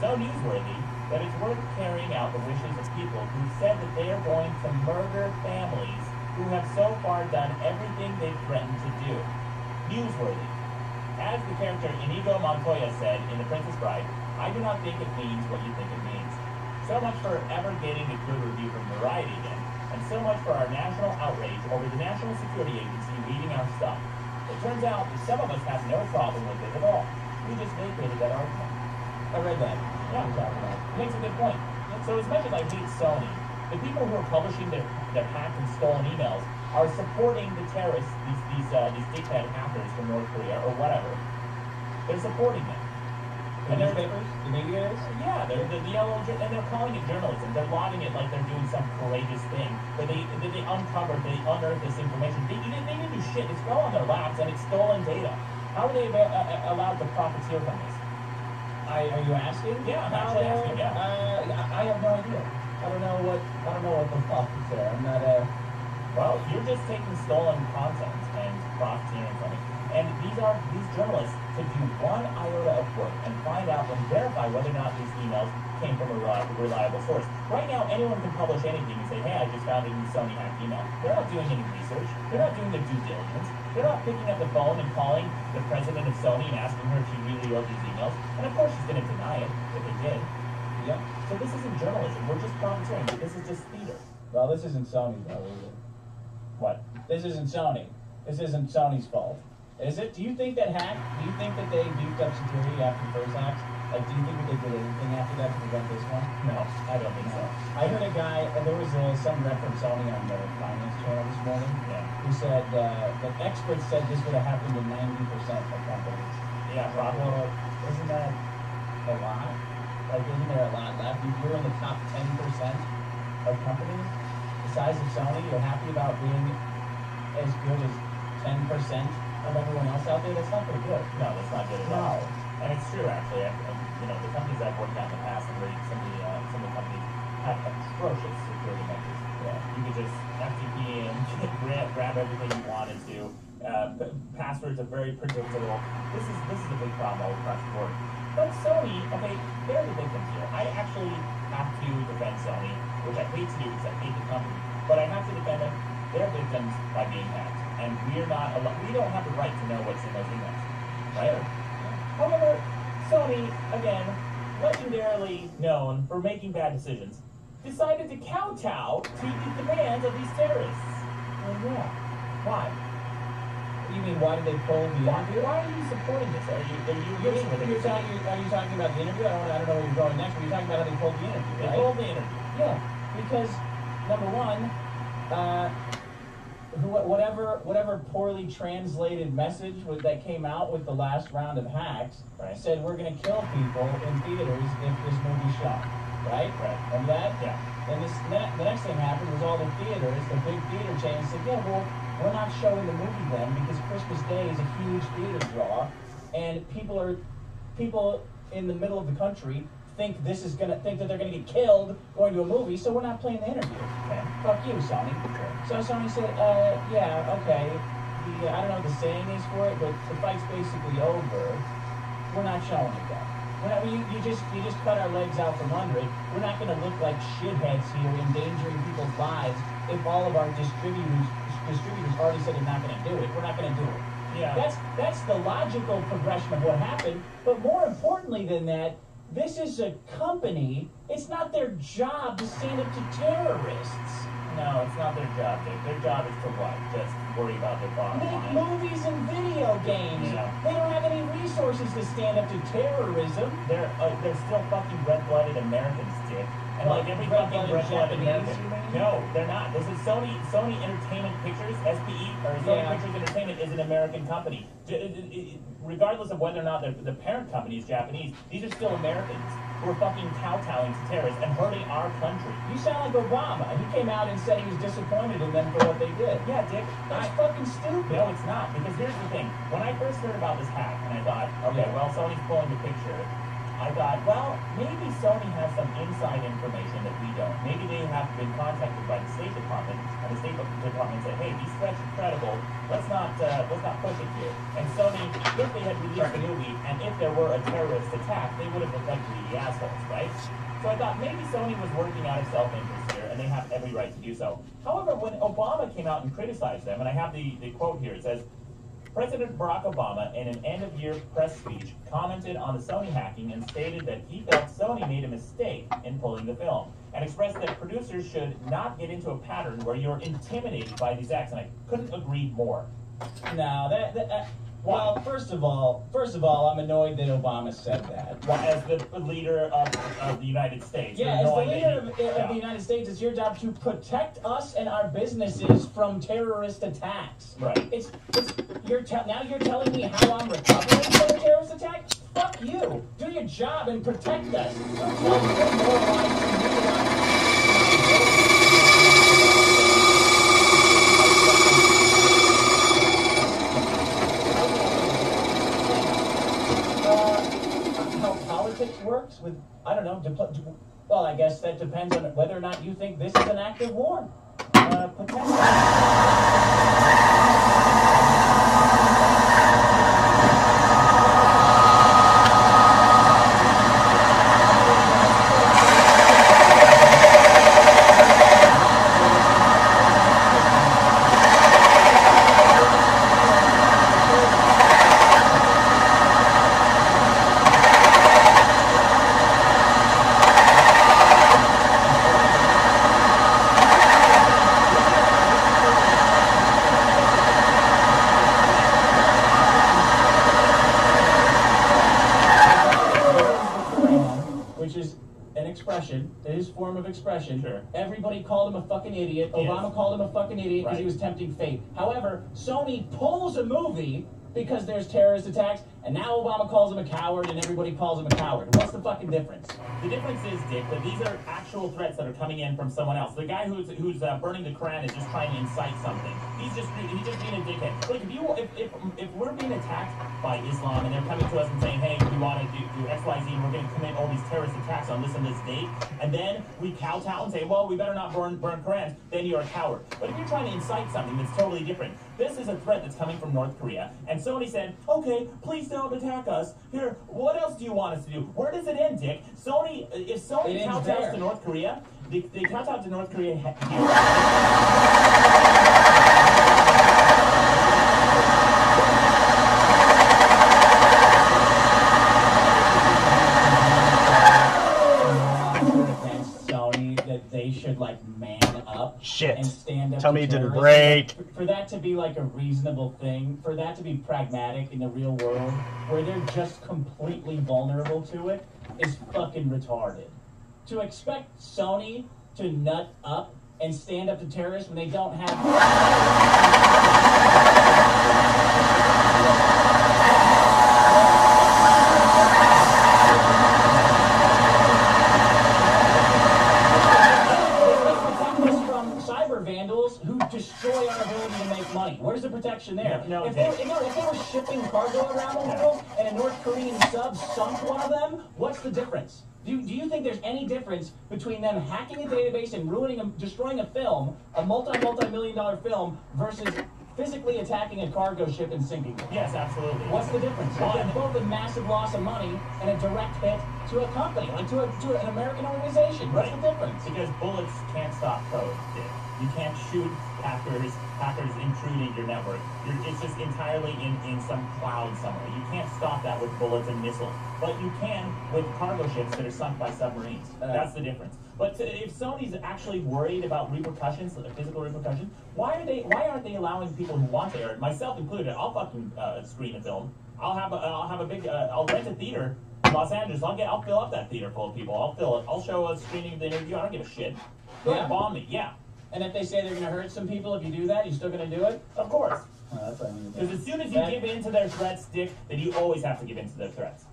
So newsworthy that it's worth carrying out the wishes of people who said that they are going to murder families who have so far done everything they've threatened to do. Newsworthy. As the character Inigo Montoya said in The Princess Bride, I do not think it means what you think it means. So much for ever getting a good review from Variety again, and so much for our national outrage over the National Security Agency reading our stuff. It turns out that some of us have no problem with it at all. We just vacated that argument. I read that. Yeah, makes a good point. So as much as I hate Sony, the people who are publishing their hacked and stolen emails are supporting the terrorists, these dickhead hackers from North Korea or whatever. They're supporting them. The newspapers, the media is. Yeah, they're the yellow, and they're calling it journalism. They're lauding it like they're doing some courageous thing. But they unearthed this information. They didn't do shit. It's all on their laps, and it's stolen data. How are they allowed to profiteer from this? Are you asking? Yeah, I'm actually asking. Yeah. I have no idea. I don't know what the fuck is there. I'm not Well, you're just taking stolen content and profiteering from it. And these journalists to do one iota of work and find out and verify whether or not these emails came from a reliable source. Right now, anyone can publish anything and say, hey, I just found a new Sony hacked email. They're not doing any research. They're not doing their due diligence. They're not picking up the phone and calling the president of Sony and asking her if she really wrote these emails. And of course, she's going to deny it if they did. Yep. So this isn't journalism. We're just profiteering. This is just theater. Well, this isn't Sony though, is it? What? This isn't Sony. This isn't Sony's fault. Is it? Do you think that they beefed up security after the first hacks? Like, do you think that they did anything after that to prevent this one? No, I don't think so. I heard a guy, and there was some rep from Sony on the finance channel this morning, Yeah. who said that experts said this would have happened in 90% of companies. Yeah, probably. Well, isn't that a lot? Like, isn't there a lot left? If you're in the top 10%, of companies the size of Sony, you're happy about being as good as 10% of everyone else out there? That's not very good. No, that's not good at all. And it's true, actually. You know, the companies I've worked at in the past, some of the companies have atrocious security measures. Yeah. You could just FTP and grab everything you wanted to. Passwords are very predictable. This is a big problem all across the board. But Sony, okay, they're the victims here. I actually have to defend Sony, which I hate to do because I hate the company. But I have to defend them. They're victims by being hacked, and we don't have the right to know what's in those emails, right? However, Sony, again, legendarily known for making bad decisions, decided to kowtow to the demands of these terrorists. Yeah. Why? You mean, why did they pull the interview? Why are you supporting this? Are you agreeing with it? Are you talking about the interview? I don't know where you're going next, but you're talking about how they pulled the interview, They right? pulled the interview. Yeah, because, number one, whatever poorly translated message that came out with the last round of hacks said we're going to kill people in theaters if this movie shot, right? Remember that? Yeah. And the next thing happened was all the theaters, the big theater chains said, yeah, well, we're not showing the movie then because Christmas Day is a huge theater draw, and people in the middle of the country think that they're gonna get killed going to a movie, so we're not playing the interview. Okay. Fuck you, Sony. So Sony said, yeah, okay. I don't know what the saying is for it, but the fight's basically over. We're not showing it then. You just cut our legs out from under it. We're not gonna look like shitheads here, endangering people's lives if all of our distributors already said they're not going to do it. We're not going to do it. Yeah. That's the logical progression of what happened. But more importantly than that, this is a company. It's not their job to stand up to terrorists. No, it's not their job, Dave. Their job is to what? Just worry about their bottom Make line. movies and video games. Yeah. They don't have any resources to stand up to terrorism. They're still fucking red-blooded Americans, Dick. And like every fucking red-blooded American. No, they're not. This is Sony Entertainment Pictures, SPE, or Sony Pictures Entertainment is an American company. Regardless of whether or not the parent company is Japanese, these are still Americans who are fucking kowtowing to terrorists and hurting our country. You sound like Obama. He came out and said he was disappointed in them for what they did. Yeah, Dick. That's fucking stupid. No, it's not. Because here's the thing. When I first heard about this hack, and I thought, okay, well, Sony's pulling the picture, I thought, well, maybe Sony has some inside information that we don't. Maybe they have been contacted by the State Department, and the State Department said, hey, these threats are credible. Let's not push it here. And Sony, if they had released the movie, and if there were a terrorist attack, they would have effectively the assholes, right? So I thought maybe Sony was working out of self-interest here, and they have every right to do so. However, when Obama came out and criticized them, and I have the quote here, it says, President Barack Obama, in an end-of-year press speech, commented on the Sony hacking and stated that he felt Sony made a mistake in pulling the film, and expressed that producers should not get into a pattern where you're intimidated by these acts, and I couldn't agree more. No, well, first of all, I'm annoyed that Obama said that. Well, as the leader of the United States. Yeah, as the leader of the United States, it's your job to protect us and our businesses from terrorist attacks. Right. Now you're telling me how I'm recovering from a terrorist attack? Fuck you. Do your job and protect us. Don't tell me what more lives how politics works with, I don't know, well, I guess that depends on whether or not you think this is an act of war. Which is an expression, his form of expression. Sure. Everybody called him a fucking idiot. Obama called him a fucking idiot because he was tempting fate. However, Sony pulls a movie because there's terrorist attacks, and now Obama calls him a coward and everybody calls him a coward. What's the fucking difference? The difference is, Dick, that these are actual threats that are coming in from someone else. The guy who's burning the Quran is just trying to incite something. He's just being a dickhead. Like if we're being attacked by Islam and they're coming to us and saying, hey, we want to do X, Y, Z, and we're going to commit all these terrorist attacks on this and this date, and then we kowtow and say, well, we better not burn Qurans, then you're a coward. But if you're trying to incite something that's totally different, this is a threat that's coming from North Korea, and somebody said, okay, please don't attack us. Here, what else do you want us to do? Where does it end, Dick? If Sony kowtows to North Korea, they kowtow to North Korea here. Should like man up Shit. And stand up. Tell to me you did terrorism. great. For that to be like a reasonable thing, for that to be pragmatic in the real world, where they're just completely vulnerable to it, is fucking retarded. To expect Sony to nut up and stand up to terrorists when they don't have. Who destroy our ability to make money. Where's the protection there? No, if they were shipping cargo around the world and a North Korean sub sunk one of them, what's the difference? Do you think there's any difference between them hacking a database and destroying a film, a multi-million-dollar film, versus physically attacking a cargo ship and sinking it? Yes, absolutely. What's the difference? It's both a massive loss of money and a direct hit to a company, like to an American organization. What's the difference? Because bullets can't stop code, Dick. You can't shoot hackers intruding your network. It's just entirely in some cloud somewhere. You can't stop that with bullets and missiles. But you can with cargo ships that are sunk by submarines. That's the difference. But if Sony's actually worried about repercussions, physical repercussions, why aren't they allowing people who want to air it, myself included? I'll fucking screen a film. I'll rent a theater in Los Angeles. I'll fill up that theater full of people. I'll fill it. I'll show a screening of the interview. I don't give a shit. Don't bomb me. Yeah. And if they say they're going to hurt some people, if you do that, you're still going to do it? Of course. That's what I mean. Because as soon as you give in to their threats, Dick, then you always have to give in to their threats.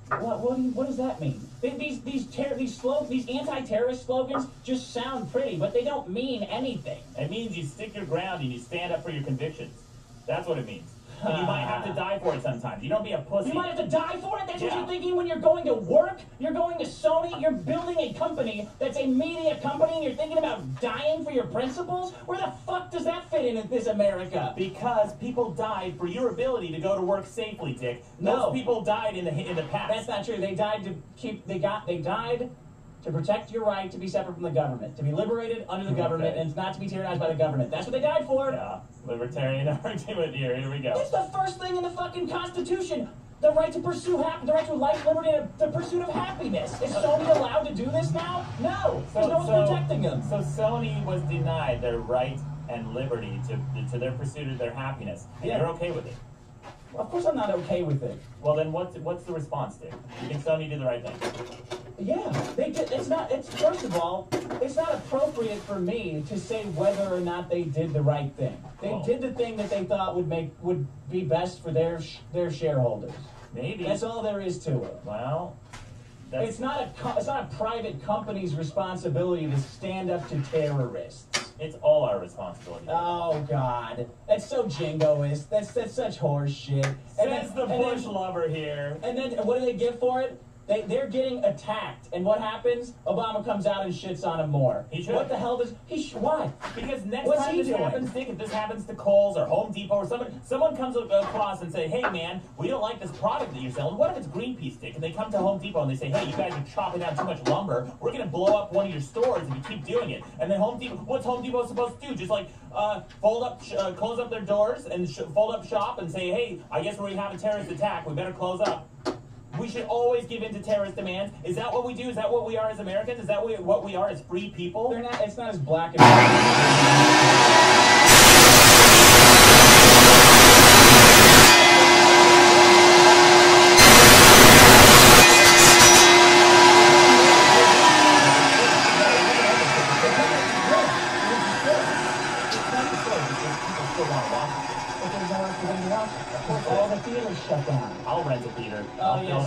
What does that mean? These anti-terrorist slogans just sound pretty, but they don't mean anything. It means you stick your ground and you stand up for your convictions. That's what it means. And you might have to die for it sometimes. You don't be a pussy. You might have to die for it? That's what you're thinking when you're going to work? You're going to Sony? You're building a company that's a media company and you're thinking about dying for your principles? Where the fuck does that fit in this America? Because people died for your ability to go to work safely, Dick. No. Those people died in the past. That's not true. They died to protect your right to be separate from the government, to be liberated under the government, and not to be tyrannized by the government. That's what they died for. Yeah, libertarian argument here. Here we go. It's the first thing in the fucking Constitution. The right to pursue the right to life, liberty, and the pursuit of happiness. Is Sony allowed to do this now? No. There's no one protecting them. So Sony was denied their right and liberty to their pursuit of their happiness. And you're okay with it? Of course I'm not okay with it. Well, then what's the response, Dick? You think Sony did the right thing? Yeah, they did. First of all, it's not appropriate for me to say whether or not they did the right thing. They did the thing that they thought would be best for their shareholders. Maybe. That's all there is to it. Well, it's not a private company's responsibility to stand up to terrorists. It's all our responsibility. Oh God, that's so jingoist. That's such horse shit. Says the Bush lover here. And then what do they get for it? They're getting attacked, and what happens? Obama comes out and shits on him more. He should. What the hell does why? Because next What's time he this doing? happens, Dick, if this happens to Kohl's or Home Depot or someone comes across and say, hey man, we don't like this product that you're selling. What if it's Greenpeace, Dick? And they come to Home Depot and they say, hey, you guys are chopping down too much lumber. We're gonna blow up one of your stores if you keep doing it. And then what's Home Depot supposed to do? Just like close up their doors and fold up shop and say, hey, I guess we have a terrorist attack. We better close up. We should always give in to terrorist demands. Is that what we do? Is that what we are as Americans? Is that what we are as free people? It's not as black and white.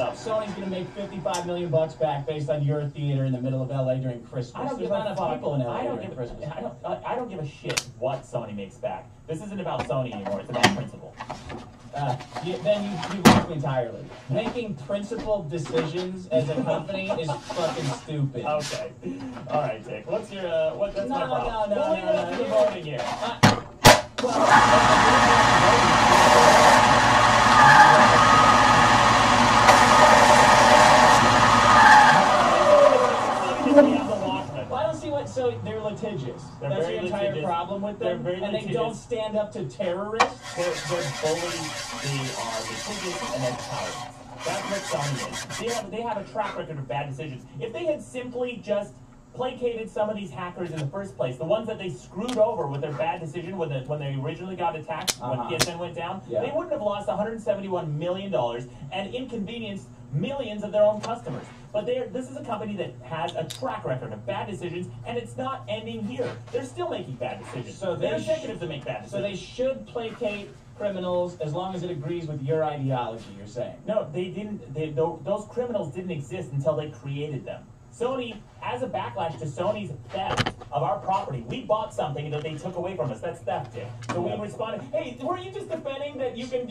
up. Sony's gonna make $55 million back based on your theater in the middle of LA during Christmas. I don't There's give not a enough fuck. people in LA I don't during give Christmas. I don't give a shit what Sony makes back. This isn't about Sony anymore. It's about principle. Then you lost me entirely. Making principled decisions as a company is fucking stupid. Okay. All right, Dick. What's your that's my problem. No, We'll leave it up to the voting here. I don't see what. So they're litigious. That's the entire litigious. problem with them. They're very and litigious. they don't stand up to terrorists. They're bullies. They are litigious and they're cowards. That's what Sony is. They have a track record of bad decisions. If they had simply just placated some of these hackers in the first place, the ones that they screwed over with their bad decision when they originally got attacked, when PSN went down, they wouldn't have lost $171 million and inconvenienced millions of their own customers. But this is a company that has a track record of bad decisions, and it's not ending here. They're still making bad decisions. So they're executives that make bad decisions. So they should placate criminals as long as it agrees with your ideology, you're saying? No, they didn't. Those criminals didn't exist until they created them. Sony, as a backlash to Sony's theft of our property, we bought something that they took away from us. That's theft, Dick. So we responded, hey, were you just defending that you can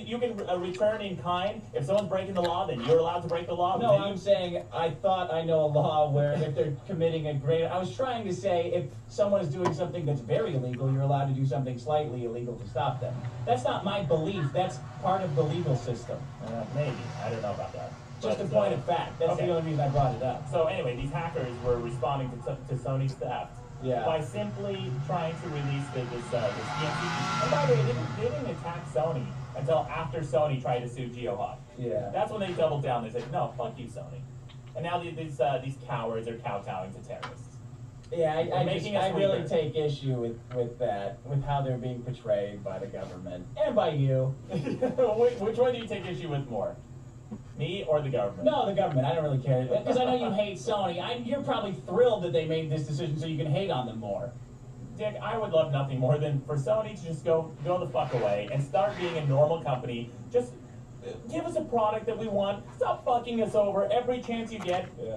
return in kind? If someone's breaking the law, then you're allowed to break the law? No, I'm saying I thought I know a law where if they're committing a great... I was trying to say if someone is doing something that's very illegal, you're allowed to do something slightly illegal to stop them. That's not my belief. That's part of the legal system. Maybe. I don't know about that. Just a point of fact. That's the only reason I brought it up. So anyway, these hackers were responding to Sony's theft by simply trying to release this EMC. And by the way, they didn't attack Sony until after Sony tried to sue GeoHot. Yeah. That's when they doubled down. They said, no, fuck you, Sony. And now these cowards are kowtowing to terrorists. Yeah, I really take issue with that, with how they're being portrayed by the government and by you. Which one do you take issue with more? Me or the government? No, the government. I don't really care. Because I know you hate Sony. You're probably thrilled that they made this decision so you can hate on them more. Dick, I would love nothing more than for Sony to just go the fuck away and start being a normal company. Just give us a product that we want. Stop fucking us over every chance you get. Yeah.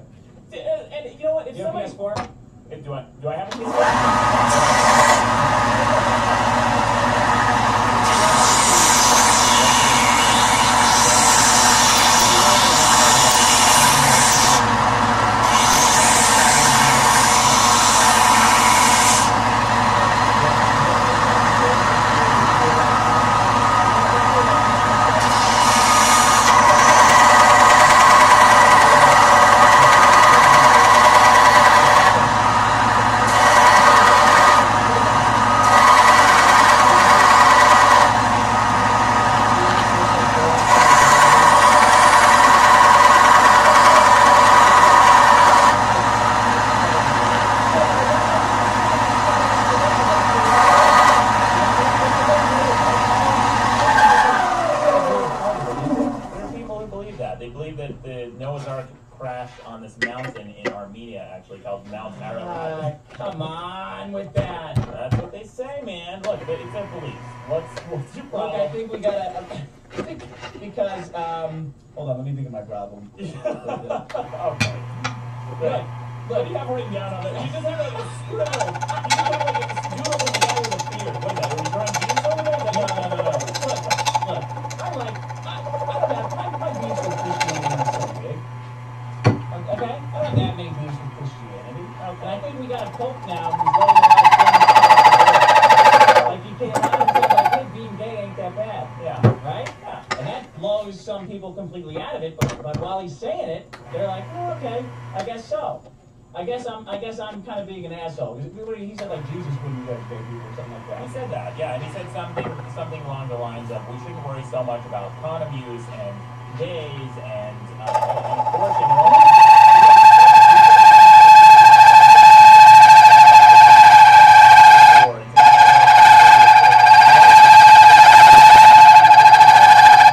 And you know what? If you have somebody... PS4? Do I have a PS4? They believe that the Noah's Ark crashed on this mountain in Armenia, actually called Mount Ararat. Come on with that. That's what they say, man. Look, it's their beliefs. What's your problem? Look, I think we gotta. Because hold on, let me think of my problem. Okay. Look, What do you have written down on it? You just have like a scribble. You just have like a scribble with a guy with a beard. What is that? Are you trying to do something? Look, I'm like, I don't have my beefs with Christianity is so big. Okay? I don't have that many beefs with Christianity. Okay. And I think we got a pope now who's letting a lot of things like you can't like, hey, being gay ain't that bad. Yeah. Right? Yeah. And that blows some people completely out of it, but while he's saying it, they're like, oh, okay, I guess so. I guess I'm kind of being an asshole. He said like Jesus wouldn't judge gay people or something like that. He said that, yeah, and he said something along the lines of we shouldn't worry so much about condom use and gays and abortion and all that.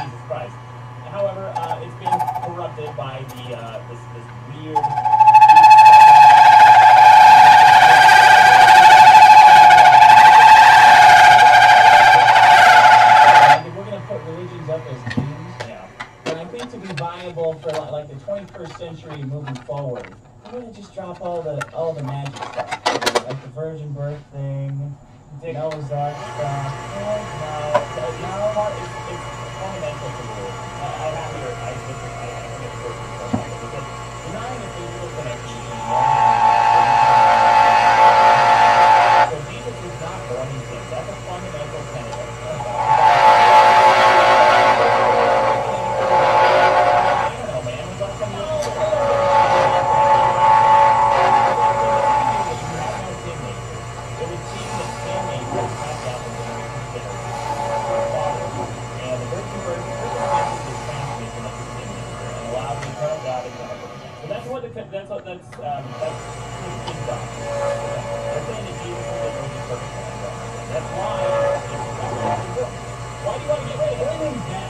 Jesus Christ. However, it's been corrupted by this weird. We're gonna put religions up as teams. Yeah. But I think to be viable for like like the 21st century moving forward, we're gonna just drop all the magic stuff, like the virgin birth thing, Noah's Ark stuff. No, it's fundamental to the rules. I have here, I forget the first one, because denying the physical connection is so Jesus is not born in sin. That's a fundamental tenet. That's Christian doctrine. They're saying that Jesus is the virgin birth. That's why why do you want to get rid of everything that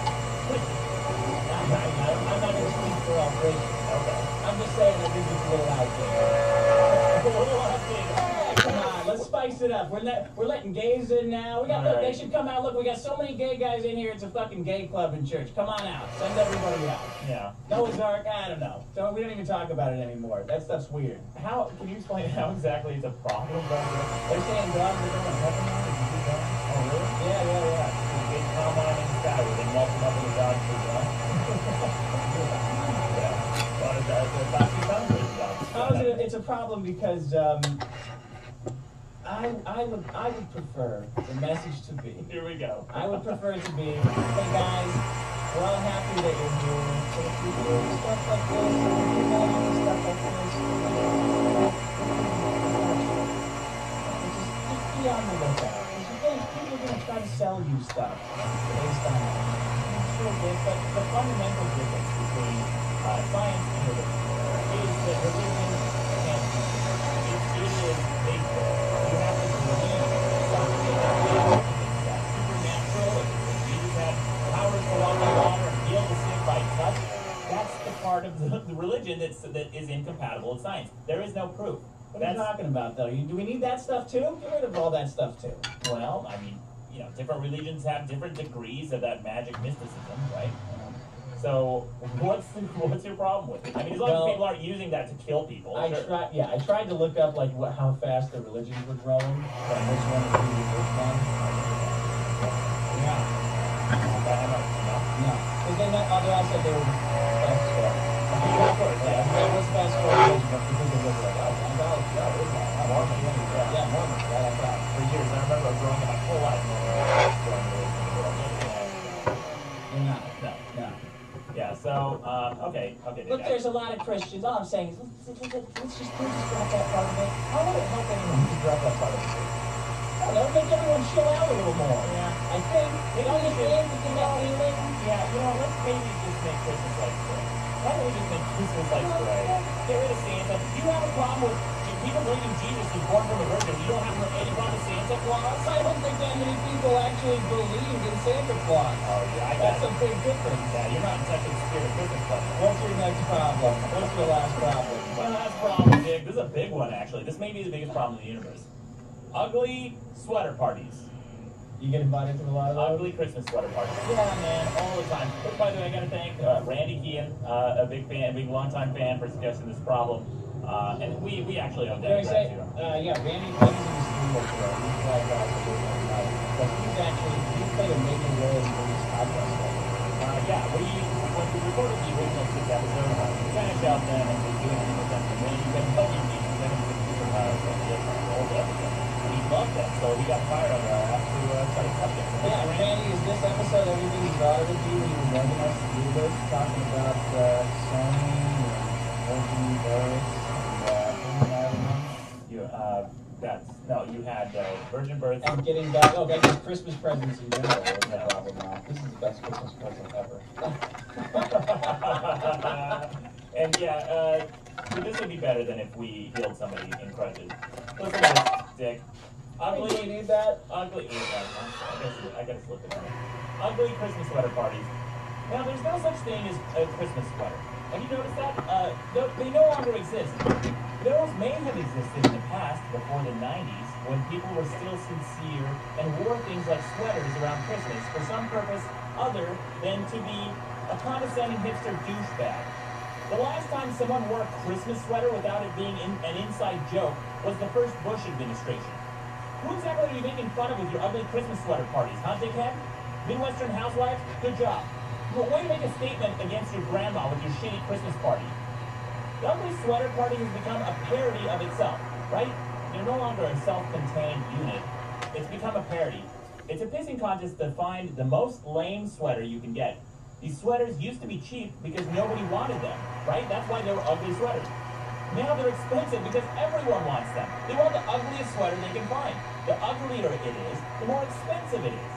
I'm not gonna speak for all Christians. Okay. I'm just saying I think it's a little out there. A little outdated. Come on, let's spice it up. We're letting gays in now. Look, they should come out. Look, we got so many gay guys in here. It's a fucking gay club in church. Come on out. Send everybody out. Yeah. Noah's Ark, I don't know. So we don't even talk about it anymore. That stuff's weird. How can you explain how exactly it's a problem? They're saying God is going to heaven now. Did you do that? Oh really? Yeah. There's a big combine in the sky where they melt them up in the God's food, huh? Yeah. Well, it's a classic concept. It's a problem because I would prefer the message to be. Here we go. I would prefer it to be, hey guys, we're all happy that you're here. So if you do stuff like this, stuff like this, just be on the lookout. Because people are going to try to sell you stuff based on that. Sure, but the fundamental difference between science and religion is that religion can't be it is faithful. You have to believe something that's supernatural. If Jesus had powers to walk on water and heal the sick by touch, that's the part of the religion that is incompatible with science. There is no proof. What are you talking about, though? Do we need that stuff, too? Get rid of all that stuff, too. Well, I mean, different religions have different degrees of that magic mysticism, right? So, what's your problem with it? I mean, as long as people aren't using that to kill people. I tried to look up how fast the religions were growing, and which one would be the first one. Yeah. No. Because they all said they were fast growing. It was fast growing, but because they looked like, Mormons. Yeah, Mormons, right? I thought. For years, I remember growing up my whole life. No. Yeah, so, okay. Look, there's a lot of Christians. All I'm saying is, let's just drop that part of it. How would it help anyone to drop that part of it? I don't know, make everyone chill out a little more. Yeah. I think. They understand the feeling. Yeah, let's maybe just make Christmas lights gray. Why don't we just make Christmas lights gray? Get rid of Santa. Do you have a problem with people believing Jesus was born from a virgin? You don't have any problem with Santa Claus? I don't think that many people actually believe in Santa Claus. Oh, yeah, That's a big difference. Yeah, you're not in touch with the spirit of Christmas club. What's your next problem? What's your last problem? My last problem, Dick, this is a big one, actually. This may be the biggest problem in the universe. Ugly sweater parties. You get invited to a lot of those? Ugly Christmas sweater parties. Yeah, man, all the time. By the way, I gotta thank Randy Kean, a big longtime fan, for suggesting this problem. And we actually own that. Randy Kean's in the studio today. He's like, but he's played a major role in this podcast. When we recorded the original 6 episodes, we finished out then and we're doing it with them. Randy's been helping me from the old episode. He loved them, so he got fired on after trying to cut them. Yeah, Randy, is this episode everything you thought it would be when you were wanting us to do this? Talking about Sony and Virgin Birth and you had Virgin Birth. And getting back, that's just Christmas presents in general. Wasn't a problem now. This is the best Christmas present ever. And so this would be better than if we healed somebody in crutches. Listen to this, Dick. Ugly. Do you need that? Ugly. I gotta slip it on. Ugly Christmas sweater parties. Now, there's no such thing as a Christmas sweater. Have you noticed that? They no longer exist. Those may have existed in the past, before the 90s, when people were still sincere and wore things like sweaters around Christmas for some purpose other than to be a condescending hipster douchebag. The last time someone wore a Christmas sweater without it being an inside joke was the first Bush administration. Who exactly are you making fun of with your ugly Christmas sweater parties, huh, dickhead? Midwestern housewives? Good job. Well, way to make a statement against your grandma with your shitty Christmas party. The ugly sweater party has become a parody of itself, right? They're no longer a self-contained unit. It's become a parody. It's a pissing contest to find the most lame sweater you can get. These sweaters used to be cheap because nobody wanted them, right? That's why they were ugly sweaters. Now they're expensive because everyone wants them. They want the ugliest sweater they can find. The uglier it is, the more expensive it is.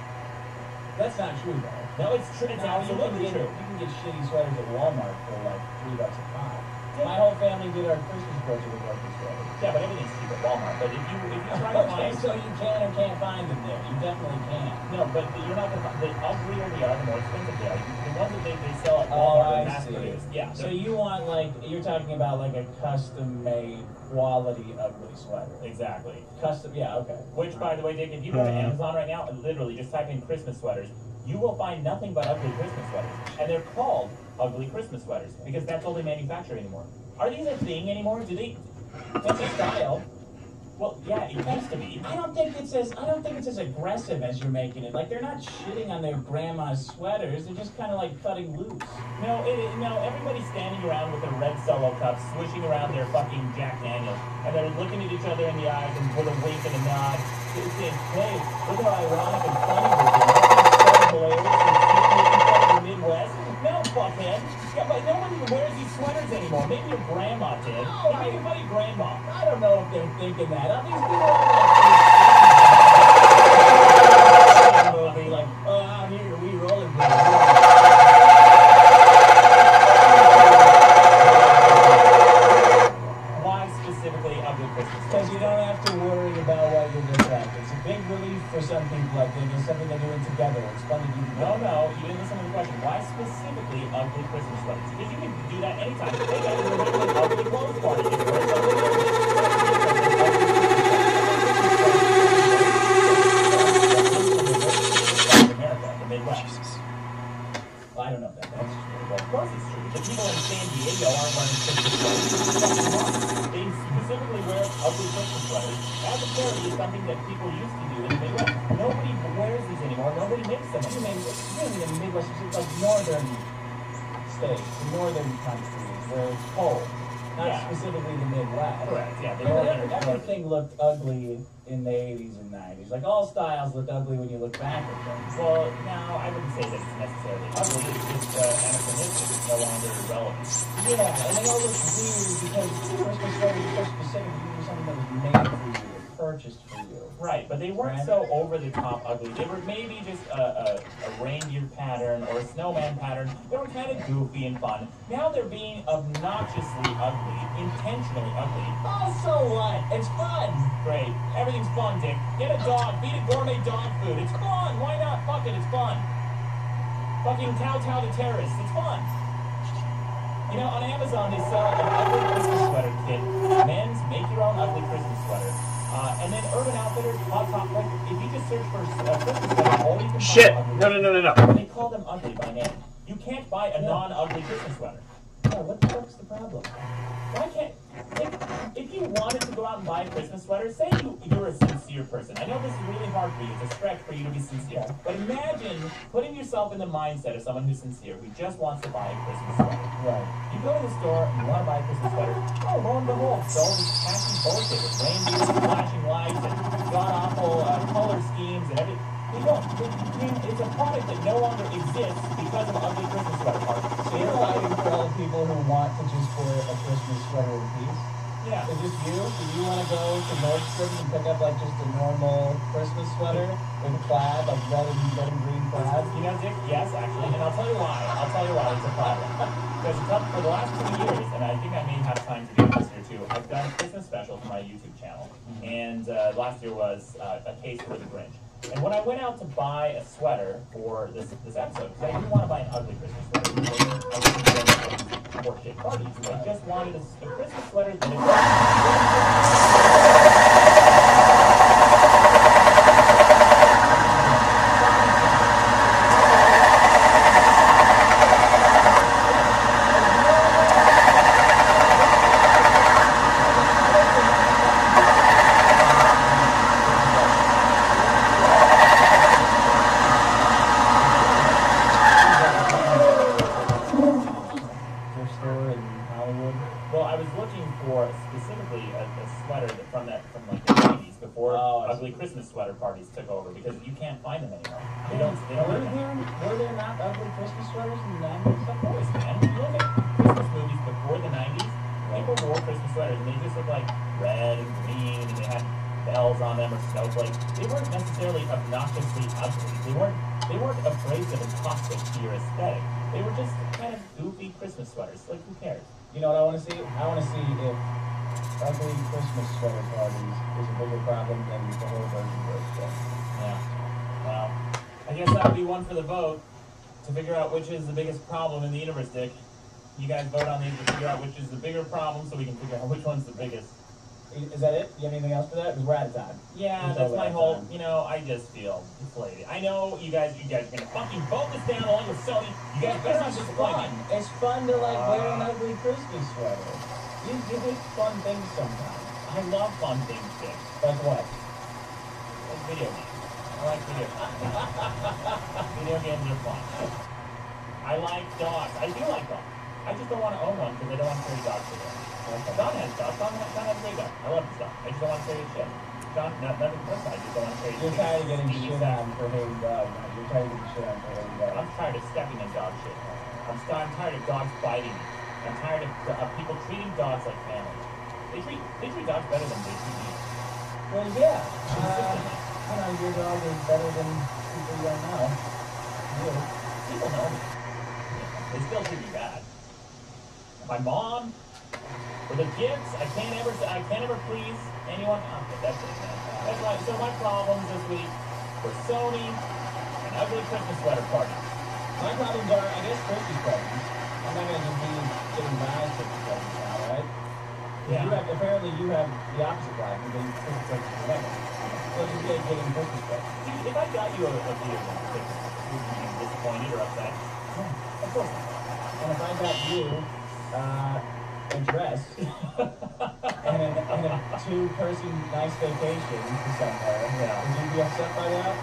That's not true, though. No, it's true. It's absolutely true. You can get shitty sweaters at Walmart for like $3 a pop. My whole family did our Christmas project with ugly sweaters. Yeah, but everything's cheap at Walmart. But if you try to Okay, find... so you can or can't find them there. You definitely can. No, but you're not the uglier they are, the more expensive they are. The ones that they sell at Oh, Walmart are I mass see. produced. Yeah. So you want like, you're talking about like a custom-made quality ugly sweater. Exactly. Custom, yeah, okay. Which, by the way, Dick, if you go to Amazon right now, and literally just type in Christmas sweaters, you will find nothing but ugly Christmas sweaters. And they're called ugly Christmas sweaters because that's all they manufacture anymore. Are these a thing anymore? Do they... It's a style. Well, yeah, it used to be. I don't think it's as aggressive as you're making it. Like, they're not shitting on their grandma's sweaters. They're just kind of like cutting loose. No, everybody's standing around with their red Solo cups, swishing around their fucking Jack Daniels, and they're looking at each other in the eyes and with a wink and a nod, saying, hey, look how ironic and funny we're doing. That's so hilarious and cute making fun of the Midwest. No, fuckhead. Yeah, but nobody wears these sweaters anymore. Maybe your grandma did. No, You're making fun of your grandma. I don't know if they're thinking that. These people are like, like, oh, out here, we rolling. Why specifically ugly Christmas? Because you don't have to worry about what you're doing. It's a big relief for some people. Like there's something they're doing together. It's fun to do together. No, you didn't listen to the question. Why specifically ugly Christmas sweaters? Because you can do that anytime. Hey guys, we're doing an ugly clothes party. Just wear something ugly. America, the Midwest. Well, I don't know if that's true. Well, of course it's true. The people in San Diego aren't wearing Christmas sweaters. They specifically wear ugly Christmas sweaters. As a parody is something that people used to do in the Midwest. Nobody wears these anymore. Nobody makes them. Really in the Midwest, it's like northern states, northern countries where it's cold. Not specifically the Midwest. Correct, yeah. They Everything looked ugly in the 80s and 90s. Like all styles look ugly when you look back at them. Well, no, I wouldn't say that it's necessarily ugly. It's just anachronistic. It's no longer relevant. Yeah, and they all look weird because Christmas sweaters are so specific. You do something that was made for you, purchased for you. Right, but they weren't so over-the-top ugly. They were maybe just a reindeer pattern or a snowman pattern. They were kind of goofy and fun. Now they're being obnoxiously ugly, intentionally ugly. Oh, so what? It's fun. Great. Everything's fun, Dick. Get a dog. Feed it gourmet dog food. It's fun. Why not? Fuck it. It's fun. Fucking kowtow to terrorists. It's fun. You know, on Amazon, they sell an ugly Christmas sweater kit. Men's make your own ugly Christmas sweater. And then Urban Outfitters, Hot Top, like, if you just search for Christmas sweater, all you can Shit! find ugly. No. They call them ugly by name. You can't buy a non-ugly Christmas sweater. Yeah, what the fuck's the problem? Why can't... If you wanted to go out and buy a Christmas sweater, say you're a sincere person. I know this is really hard for you. It's a stretch for you to be sincere. But imagine putting yourself in the mindset of someone who's sincere, who just wants to buy a Christmas sweater. Right. You go to the store and you want to buy a Christmas sweater. Oh, lo and behold, it's all this tacky bullshit with reindeers and flashing lights and god-awful color schemes and everything. It's a product that no longer exists because of ugly Christmas sweater parties. So you're fighting for all the people who want to just wear a Christmas sweater in peace? Yeah. Is this you? Do you want to go to Nordstrom and pick up like just a normal Christmas sweater with a plaid, like red and green plaid? You know, Dick, yes, actually, and I'll tell you why. It's a problem. Because for the last 2 years, and I think I may have time to do this year too, I've done a Christmas special for my YouTube channel. And last year was a case for the Grinch. And when I went out to buy a sweater for this episode, because I didn't want to buy an ugly Christmas sweater, I wasn't going for shit parties. I just wanted a Christmas sweater that Well, I was looking for specifically a sweater from like the 90s before ugly Christmas sweater parties took over because you can't find them anymore. They don't. Were there not ugly Christmas sweaters in the 90s? Of course, man. You look at Christmas movies before the 90s. People wore Christmas sweaters and they just looked like red and green and they had bells on them or snowflakes. They weren't necessarily obnoxiously ugly. They weren't abrasive and toxic to your aesthetic. They were just kind of goofy Christmas sweaters. Like, who cares? You know what I want to see? I want to see if ugly Christmas sweater parties is a bigger problem than the whole Virgin Birth stuff. Yeah. Well, I guess that would be one for the vote to figure out which is the biggest problem in the universe, Dick. You guys vote on these to figure out which is the bigger problem so we can figure out which one's the biggest. Is that it? You have anything else for that? Because we're out of time. Yeah, that's my whole, I just feel deflated. I know you guys are gonna fucking vote this down along with Sony. You guys better not disappoint me. It's fun to wear an ugly Christmas sweater. You do fun things sometimes. I love fun things, Dick. Like what? Like video games. I like video games. Video games are fun. I like dogs. I do like dogs. I just don't want to own one because I don't want to carry dogs with me. Don has dogs. Don has a great dog. I love his dog. I just don't want to carry his shit. Don, nothing personal. I just don't want to carry his shit. You're tired of getting shit on for hating dogs. You're tired of getting shit on for hating dogs. I'm tired of stepping in dog shit. I'm tired of dogs biting me. I'm tired of people treating dogs like family. They treat dogs better than they treat me. Well, yeah. Your dog is better than people you don't know. Yeah. People know me. They still treat me bad. My mom, for the gifts, I can't ever please anyone. That's it, man. That's right. So my problems this week were Sony and ugly Christmas sweater parties. My problems are, I guess, Christmas presents. I'm not going to just be getting guys Christmas presents now, right? Yeah. Apparently you have the opposite problem. You're getting Christmas presents for nothing. So you get getting Christmas presents. Dude, if I got you a video game for Christmas, would you be disappointed or upset? Yeah, of course not. And if I got you a dress and a two-person nice vacation to somewhere, would you be upset by that?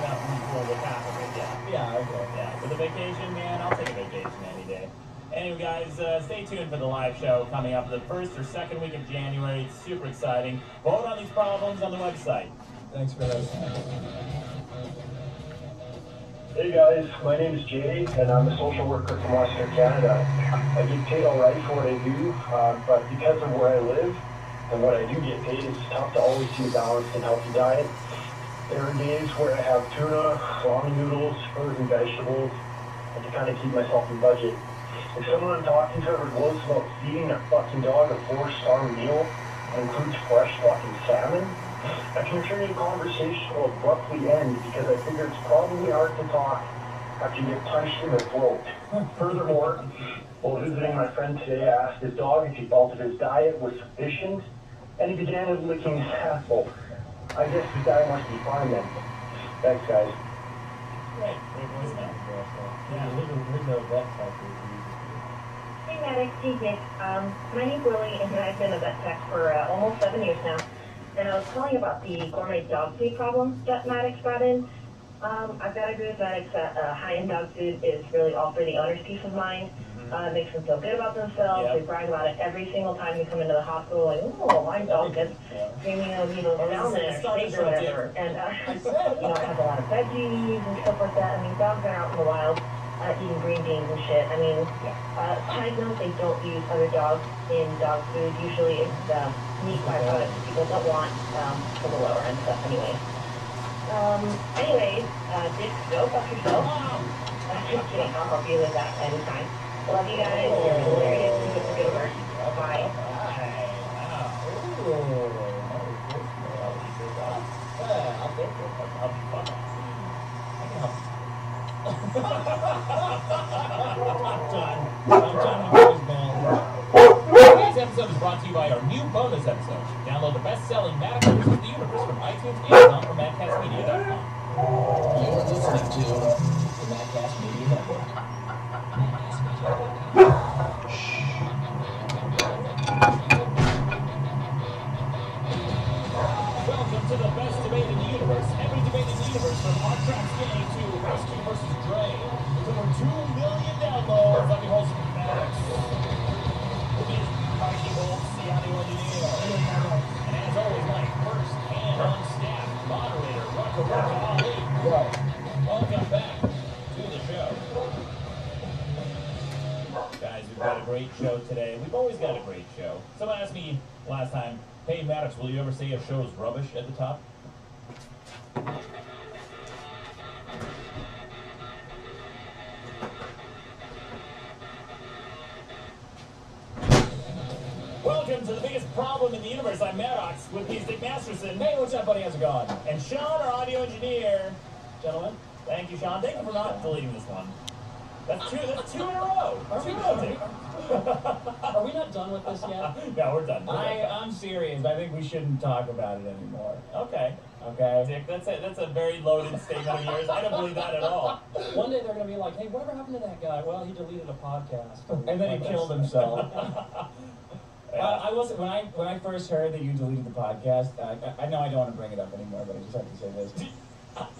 Not equal with half of it, yeah. Yeah, okay. Yeah, for the vacation, man, I'll take a vacation any day. Anyway, guys, stay tuned for the live show coming up the first or second week of January. It's super exciting. Vote on these problems on the website. Thanks for listening. Hey guys, my name is Jay, and I'm a social worker from Western Canada. I get paid all right for what I do, but because of where I live and what I do get paid, it's tough to always do a balanced and healthy diet. There are days where I have tuna, ramen noodles, frozen vegetables, and to kind of keep myself in budget. If someone I'm talking to ever gloats about feeding their fucking dog a 4-star meal that includes fresh fucking salmon, I can turn the conversation will abruptly end because I figure it's probably hard to talk after you get punched in the throat. Furthermore, while visiting my friend today, I asked his dog if he felt that his diet was sufficient, and he began licking his asshole. I guess his diet must be fine then. Thanks, guys. Great voicemail. Yeah, here's a vet tech. Hey, Maddox, TJ. My name's Lily, and I've been a vet tech for almost 7 years now. And I was calling about the gourmet dog food problem that Maddox brought in. I've got to agree with Maddox that high-end dog food is really all for the owner's peace of mind. It makes them feel good about themselves. Yep. They brag about it every single time you come into the hospital, like, oh, my dog gets premium, salmon or steak or whatever. And, I have a lot of veggies and stuff like that. I mean, dogs are out in the wild eating green beans and shit. I mean, side note, they don't use other dogs in dog food. Usually it's meat byproducts people don't want for the lower end stuff anyway. Anyways, Dick, go fuck yourself. Just kidding, I'll help you with that anytime. Love you guys. You're hilarious. Keep up the good work. Bye. I'll take it. I'll be fun. I can help. I'm done with this, man. Today's episode is brought to you by our new bonus episode. Download the best-selling Maddox vs. the Universe from iTunes and from MadcastMedia.com. You're listening to the Madcast Media Network. Welcome to the best debate in the universe. Every debate in the universe, from Handcrafts game to Rescue vs. Dre. With over 2 million downloads, let me host Maddox. great show today. We've always got a great show. Someone asked me last time, hey, Maddox, will you ever say a show is rubbish at the top? Welcome to the biggest problem in the universe. I'm Maddox with these Dick Masterson. Hey, what's up, buddy? How's it going? And Sean, our audio engineer. Gentlemen? Thank you, Sean. Thank you for not deleting this one. That's two in a row. Are Two we, in a row, Dick. are we not done with this yet? No, we're done. I'm serious. I think we shouldn't talk about it anymore. Okay. Okay? Dick, that's a very loaded statement of yours. I don't believe that at all. One day they're going to be like, hey, whatever happened to that guy? Well, he deleted a podcast. And then he killed himself. Yeah. I wasn't when I first heard that you deleted the podcast. I know I don't want to bring it up anymore, but I just have to say this.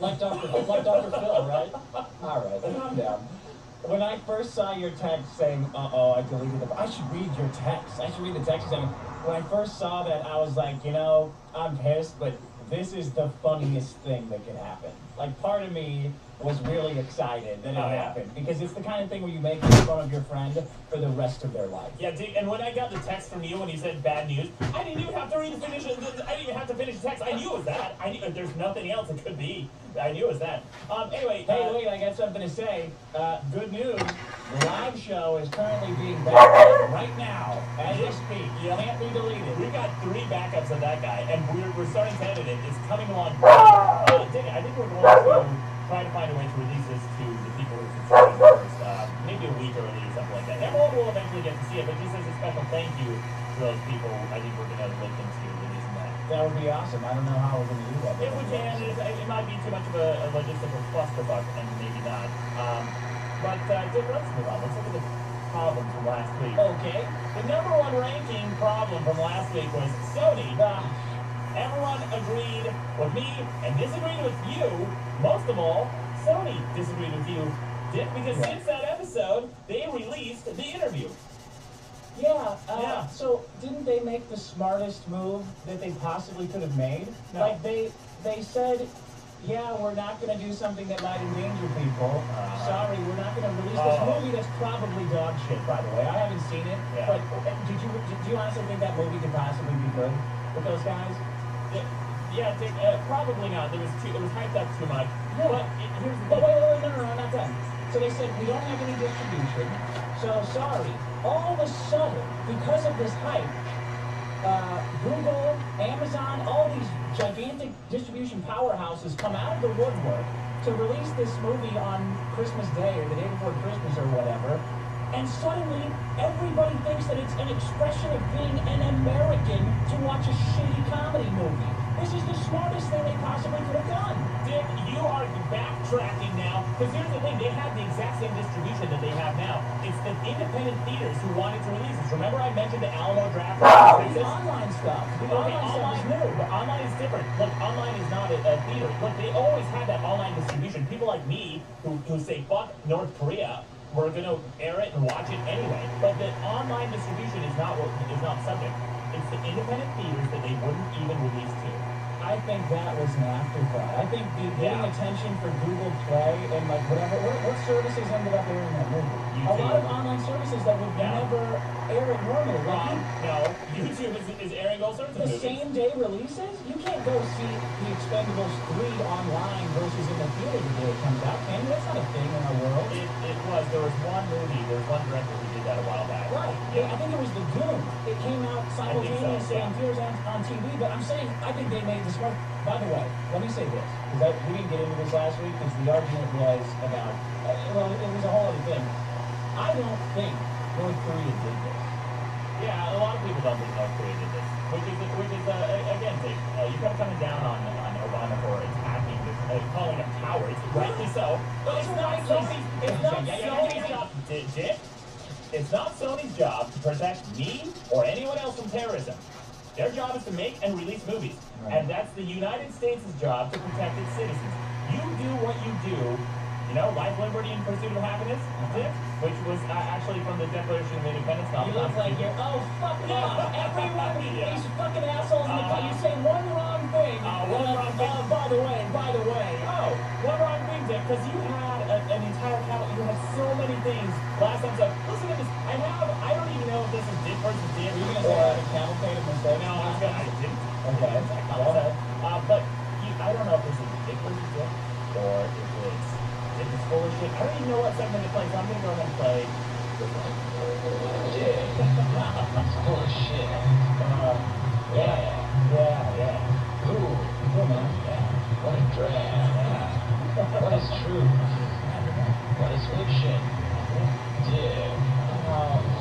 Like Dr. Phil, right? All right, calm down. When I first saw your text saying, "Uh-oh, I deleted the," I should read your text. I should read the text. When I first saw that, I was like, I'm pissed, but this is the funniest thing that could happen. Like, part of me was really excited that it happened, because it's the kind of thing where you make fun of your friend for the rest of their life. Yeah, Dick, and when I got the text from you when you said bad news, I didn't even have to finish the text. I knew it was that. I knew there's nothing else it could be. I knew it was that. Anyway. Hey, wait, I got something to say. Good news. The live show is currently being backed up right now, as we speak. You can't be deleted. We've got 3 backups of that guy, and we're starting to edit it. It's coming along. Dick, I think we're going to try to find a way to release this to the people who subscribe first, maybe a week early or something like that. Everyone will eventually get to see it, but just as a special thank you to those people, I think we're going to look into releasing that. That would be awesome. I don't know how we're going to do that. If we can, it might be too much of a logistical clusterfuck, and maybe not. But Dick, let's move on. Let's look at the problem from last week. Okay. The number 1 ranking problem from last week was Sony. Everyone agreed with me and disagreed with you. Most of all, Sony disagreed with you, Dick, because since that episode, they released the interview. Yeah. So didn't they make the smartest move that they possibly could have made? No. Like they said, yeah, we're not going to do something that might endanger people. Sorry, we're not going to release this movie that's probably dog shit, by the way. I haven't seen it, but do you honestly think that movie could possibly be good with those guys? Yeah, Dick, probably not. It was hyped up too much. Yeah. But here's the But thing. wait, no, I'm not done. So they said, we don't have any distribution, so sorry. All of a sudden, because of this hype, Google, Amazon, all these gigantic distribution powerhouses come out of the woodwork to release this movie on Christmas Day or the day before Christmas or whatever, and suddenly everybody thinks that it's an expression of being an American to watch a shitty comedy movie. This is the smartest thing they possibly could have done. Dick, you are backtracking now, because here's the thing, they have the exact same distribution that they have now. It's the independent theaters who wanted to release this. Remember I mentioned the Alamo Draft? The online stuff. The online stuff is new. But online is different. Look, online is not a theater. Look, they always had that online distribution. People like me who say, fuck North Korea, we're going to air it and watch it anyway. But the online distribution is not subject. It's the independent theaters that they wouldn't even release to. I think that was an afterthought. I think getting attention for Google Play and like whatever, what services ended up airing that movie? YouTube. A lot of online services that would never air it normally. Like No, YouTube is airing all sorts of the movies. same day releases? You can't go see The Expendables 3 online versus in the theater the day it comes out, can you? That's not a thing in our world. It was. There was one movie, there was one director who did that a while back. Right. Yeah. I think it was The Goon. It came out simultaneously in theaters and on TV, but I'm saying I think they made the smart. By the way, let me say this, because we didn't get into this last week, because the argument was about, well, it was a whole other thing. I don't think North Korea did this. Yeah, a lot of people don't think North Korea did this, which is again, you kept coming down on Obama for attacking this, calling him cowards, rightly so. But it's not Sony's job, Dick. It's not Sony's job to protect me or anyone else from terrorism. Their job is to make and release movies. Right. And that's the United States' job to protect its citizens. You do what you do, life, liberty, and pursuit of happiness, Dick, which was actually from the Declaration of Independence. You look like you're, fuck off. Everyone, these fucking assholes in the car, you say one wrong thing. One wrong thing. By the way. Oh, one wrong thing, Dick, because you had an entire catalog. You had so many things last episode. Listen to this. I don't idiot. Were you going to say I had a cavalcade of mistakes? No, I didn't. Okay. Go ahead. But I don't know if this is Dick versus Dick or if it's Dick is full of shit. I don't even know what segment to play, so I'm going to go ahead and play this one. Dick. It's full of shit. Yeah. Cool. Cool, man. Yeah. What a drag. Yeah. What is truth? What is fiction? Dick.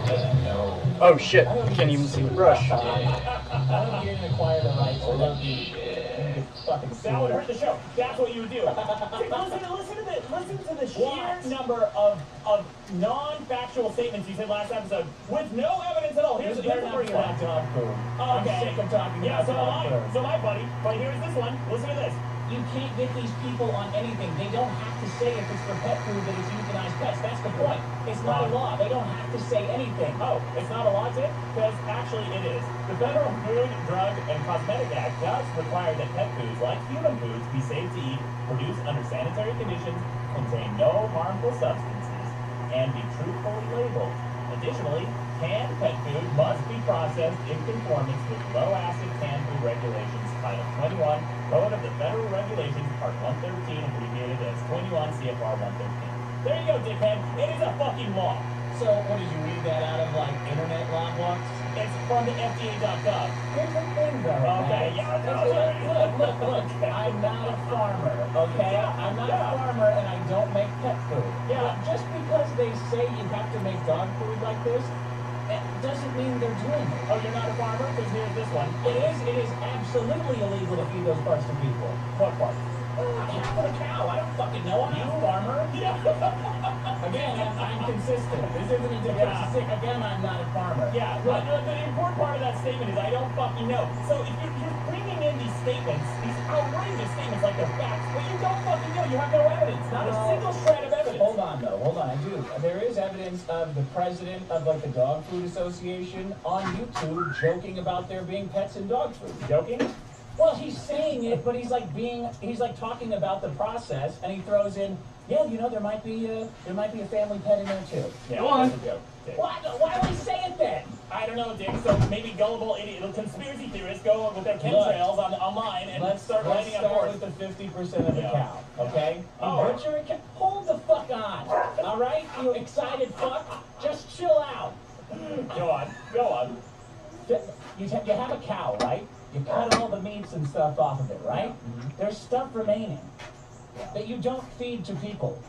Doesn't know. Oh shit, can't even see the brush. I don't think you're going to acquire the rights to Full of the shit. fucking that would hurt the show. That's what you would do. Listen to the sheer number of non-factual statements you said last episode with no evidence at all. Here's They're not part about dog food. Okay. I'm sick of talking Yeah, about dog food. so my buddy. But here's this one. Listen to this. You can't get these people on anything. They don't have to say if it's for pet food that it's euthanized pets. That's the point. It's not a law. They don't have to say anything. Oh, it's not a law, Dick? Because actually it is. The Federal Food, Drug, and Cosmetic Act does require that pet foods, like human foods, be safe to eat, produced under sanitary conditions, contain no harmful substances, and be truthfully labeled. Additionally, canned pet food must be processed in conformance with low-acid canned food regulations, Title 21, Code of the Federal Regulations, Part 113, abbreviated as 21 CFR 113. There you go, dickhead. It is a fucking law. So, what did you read that out of, like, internet law books? It's from the FDA.gov. Here's the thing, though. Okay, man. yeah, no, Look. I'm not a farmer, okay? I'm not a farmer, and I don't make pet food. Yeah. But just because they say you have to make dog food like this, it doesn't mean they're doing it. Oh, you're not a farmer? Because here's this one. It is absolutely illegal to feed those parts to people. What part? Half of a cow. I don't fucking know. I'm not a farmer. Again, I'm consistent. This isn't a difference. Again, I'm not a farmer. Yeah, but the important part of that statement is I don't fucking know. So if you're bringing in these statements, these outrageous statements like they're facts, but you don't fucking know. You have no evidence. Not a single shred of evidence. Hold on, though. Hold on. I do. There is evidence of the president of, like, the Dog Food Association on YouTube joking about there being pets in dog food. Joking? Well, he's saying it, but he's like talking about the process, and he throws in, yeah, you know, there might be a family pet in there too. Yeah, Go on. that's a joke, Dick. Why would he say it then? I don't know, Dick. So maybe gullible idiot, conspiracy theorists go with their chemtrails online and start lighting up Let's force. start with the 50% of the cow, okay? Oh. You butcher a cow. Hold the fuck on, all right? You excited fuck? Just chill out. Go on. You have a cow, right? You cut all the meats and stuff off of it, right? There's stuff remaining that you don't feed to people.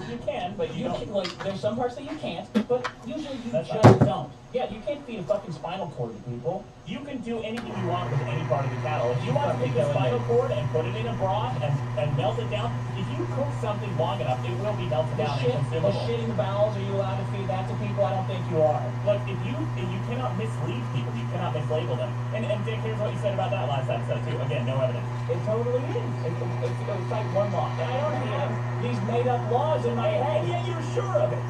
You can, but you don't. Like, there's some parts that you can't, but usually you That's just don't. Yeah, you can't feed a fucking spinal cord to people. You can do anything you want with any part of the cattle. If you want to take the spinal cord and put it in a broth and melt it down, if you cook something long enough, it will be melted down and The consumable. shitting bowels, are you allowed to feed that to people? I don't think you are. Look, if you cannot mislead people, you cannot mislabel them. And Dick, here's what you said about that last episode too. Again, no evidence. It totally is. It's like one law. And I don't have these made-up laws in my head. Yeah, you're sure of it.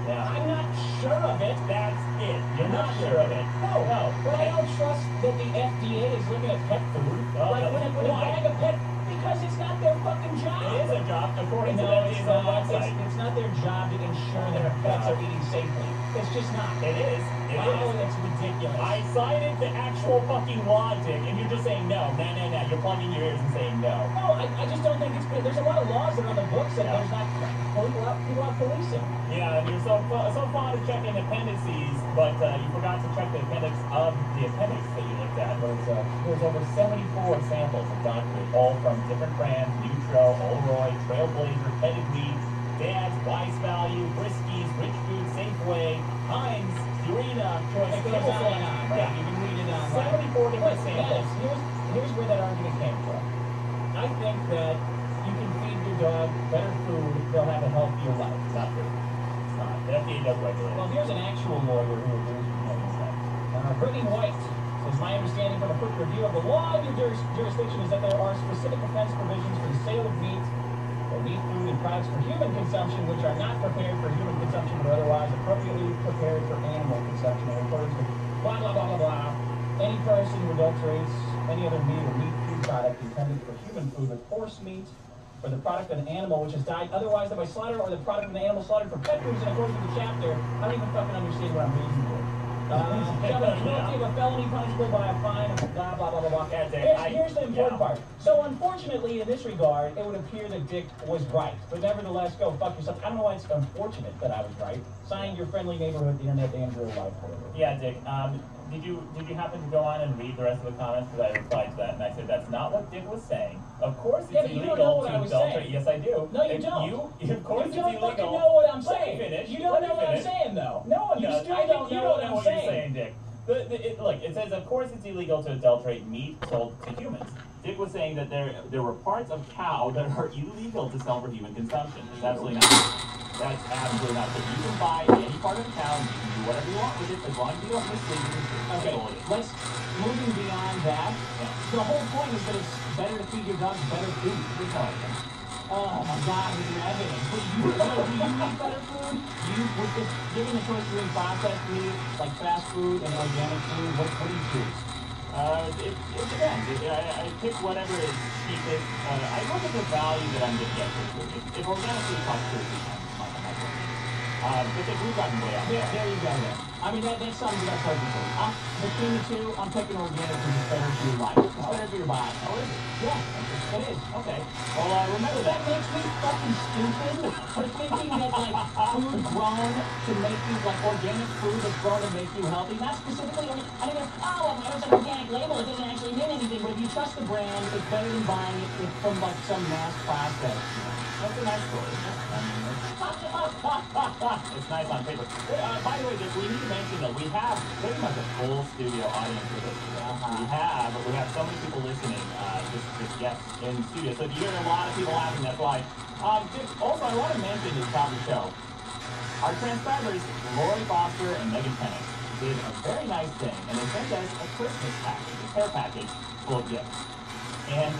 Yeah. I'm not sure of it. That's it. You're not sure of it. No. But I don't trust that the FDA is looking at pet food. Oh, Like when a bag of pet, because it's not their fucking job. It is a job, according to No, the it's FDA's own not. website. It's not their job to ensure that our pets are eating safely. It's just not. It is. Wow, that's ridiculous. I cited the actual fucking law, Dick, and you're just saying no. You're plugging your ears and saying no. No, I just don't think it's good. There's a lot of laws that are on the books that there's not people out policing. Yeah, and you're so fond of checking appendices, but you forgot to check the appendix of the appendix that you looked at. There's over 74 samples of dog food, all from different brands: Nutro, Olroy, Trailblazer, Pedigree, Dad's, Wise Value, Briskie's, Rich Food, Safeway, Heinz, Purina, Choice. It goes on and on, right? You can read it on. 74 different samples. Here's where that argument came from. I think that you can feed your dog better food, they'll have a healthier life. It's not true. It's not. The FDA does regulate it. Well, here's an actual lawyer who agrees with me on that. Brittany White says, my understanding from a quick review of the law in your jurisdiction is that there are specific offense provisions for the sale of meat or meat, food, and products for human consumption which are not prepared for human consumption but otherwise appropriately prepared for animal consumption in accordance with blah, blah, blah, blah, blah. Any person who adulterates any other meat or meat food product intended for human food with horse meat or the product of an animal which has died otherwise than by slaughter or the product of an animal slaughtered for pet foods in accordance with the chapter. I don't even fucking understand what I'm reading here. Guilty of a felony punishable by a fine of blah, blah, blah, blah, blah. Here's the important part. So, unfortunately, in this regard, it would appear that Dick was right. But nevertheless, go fuck yourself. I don't know why it's unfortunate that I was right. Signed, your friendly neighborhood internet Andrew Life. Yeah, Dick. Did you happen to go on and read the rest of the comments? Because I replied to that, and I said that's not what Dick was saying. Of course, it's but you don't know illegal what to I was adulterate. saying. Yes, I do. No, you If don't. Of course, You it's don't illegal. fucking know what I'm Let me saying. finish. You don't know what I'm saying, though. No one does. You don't know what you're saying, Dick. Look, it says, of course, it's illegal to adulterate meat sold to humans. Dick was saying that there were parts of cow that are illegal to sell for human consumption. It's absolutely not. That's absolutely not. But you can buy any part of the cow, and you can do whatever you want with it, as long as you don't mislead the Okay, let's, moving beyond that, the whole point is that it's better to feed your dogs better food. There's no idea. Oh my God, with your evidence. But do you eat better food? Given the choice between processed food, like fast food, and organic food, what do you choose? It depends. I pick whatever is cheapest. I look at the value that I'm going to get for food. If organic food costs $13, I'm not going but we've gotten way out There you go. I mean, that sums it up perfectly. Between the two, I'm picking organic because it's better for your life. It's better for your body. Oh, is it? Yeah, it is. Okay. Well, remember That that. makes me fucking stupid for thinking that, like, food grown to make you, like, organic food that's grown to make you healthy, not specifically, I mean, it's an organic label, it doesn't actually mean anything, but if you trust the brand, it's better than buying it from, like, some mass process. That's a nice story. It's nice on paper. By the way, Dick, we need to mention that we have pretty much a full studio audience with us. We have so many people listening, just guests in the studio. So if you hear a lot of people laughing, that's why. Dick, also, I want to mention at the top of the show, our transcribers, Lori Foster and Megan Tennant, did a very nice thing, and they sent us a Christmas package, a care package full of gifts. And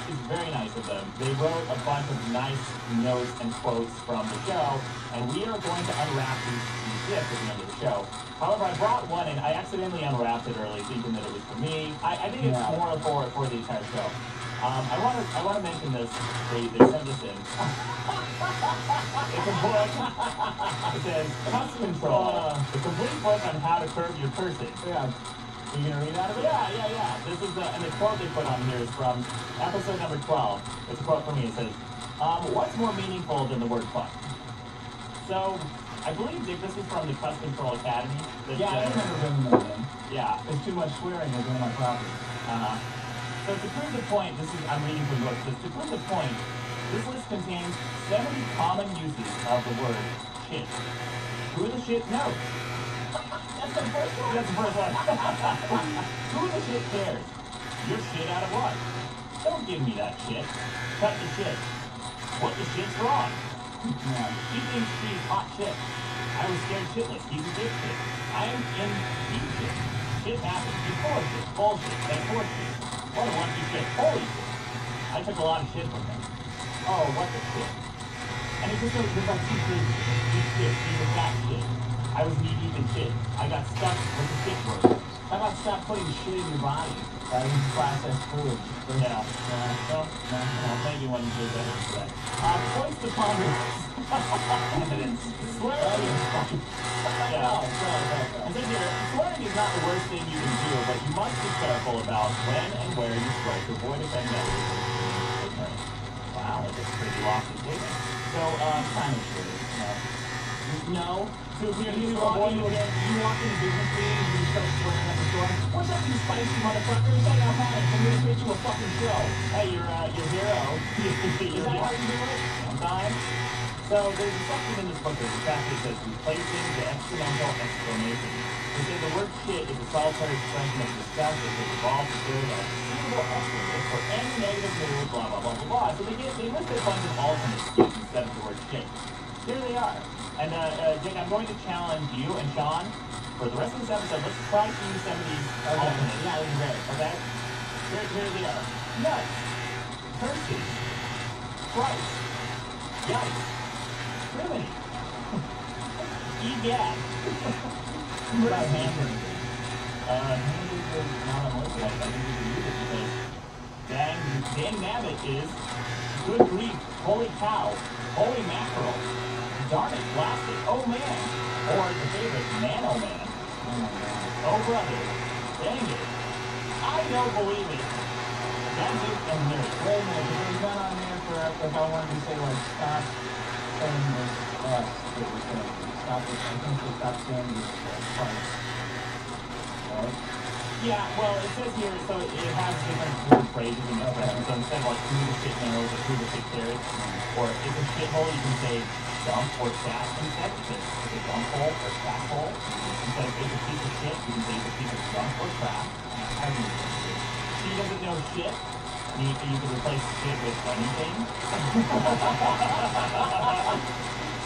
it's very nice of them. They wrote a bunch of nice notes and quotes from the show, and we are going to unwrap these gifts at the end of the show. However, I brought one, and I accidentally unwrapped it early, thinking that it was for me. I think it's more for the entire show. I want to mention this. They sent this in. It's a book. It says Cuss Control. The complete book on how to curb your cursing. Yeah. Are you going to read out of it? Yeah. This is and the quote they put on here is from episode number 12. It's a quote from me. It says, what's more meaningful than the word fuck? So, I believe, Dick, this is from the Cuss Control Academy. I remember bringing that in. Yeah. There's too much swearing on my property. So to prove the point, I'm reading from the book. It says, to prove the point, this list contains 70 common uses of the word shit. Who the shit knows? That's the first one. Who the shit cares? Your shit out of what? Don't give me that shit. Cut the shit. What the shit's wrong? She thinks she's hot shit. I was scared shitless. He's a big shit. I am in deep shit. Shit happens. He's full of shit. Bullshit. That's horseshit. What a lucky shit. Holy shit. I took a lot of shit from him. Oh, what the shit. And it's just like two things. Deep shit. He's a fat shit. I was knee deep in shit. I got stuck with the shit word. How about stop putting shit in your body? Processed food. Yeah. Well, thank you when you did that. For that. Points to ponder. Evidence. Swearing. Swearing is not the worst thing you can do, but you must be careful about when and where you swear to avoid offending others. Wow, that's a pretty lofty statement. So, kind of true. No. So if you walk into business meetings and you start swearing at the store, what's up, you spicy motherfuckers? I know how I'm gonna get you a fucking show. Hey, your hero. Is that how you do it? Sometimes. So there's a section in this book that actually says replacing the exponential exclamation. They say the word shit is a solitary expression of disgust that has evolved to serve as a suitable expletive for any negative mood, blah, blah, blah, blah, blah. So they listed a bunch of alternate cues instead of the word shit. Here they are. And, Dick, I'm going to challenge you and Sean for the rest of this episode. Let's try to use some of these alternates. Yeah, this is great. Okay? Here they are. Nuts. Curses. Christ. Yikes. Criminy. Egad. About hamburger. Hamburger is not on my list. I think we can use it because dang nabbit is good grief. Holy cow. Holy mackerel. Darn it, blast it. Oh man. Or the favorite, Nano Man. Oh, brother. Dang it. I don't believe it. That's it. And there's Wait a minute, there's none on there for us, like I wanted to say, like, stop saying this us that we're saying. Stop this, I think they stop saying this price. Right? Yeah, well, it says here, so it has different word phrases and expressions. So instead of like, who the shit knows or who the shit cares, or if it's a shithole, you can say dump or stat instead. It's a dump hole or stat hole. Instead of it's a piece of shit, you can say it's a piece of junk or crap. I don't know. She doesn't know shit. You can replace shit with anything.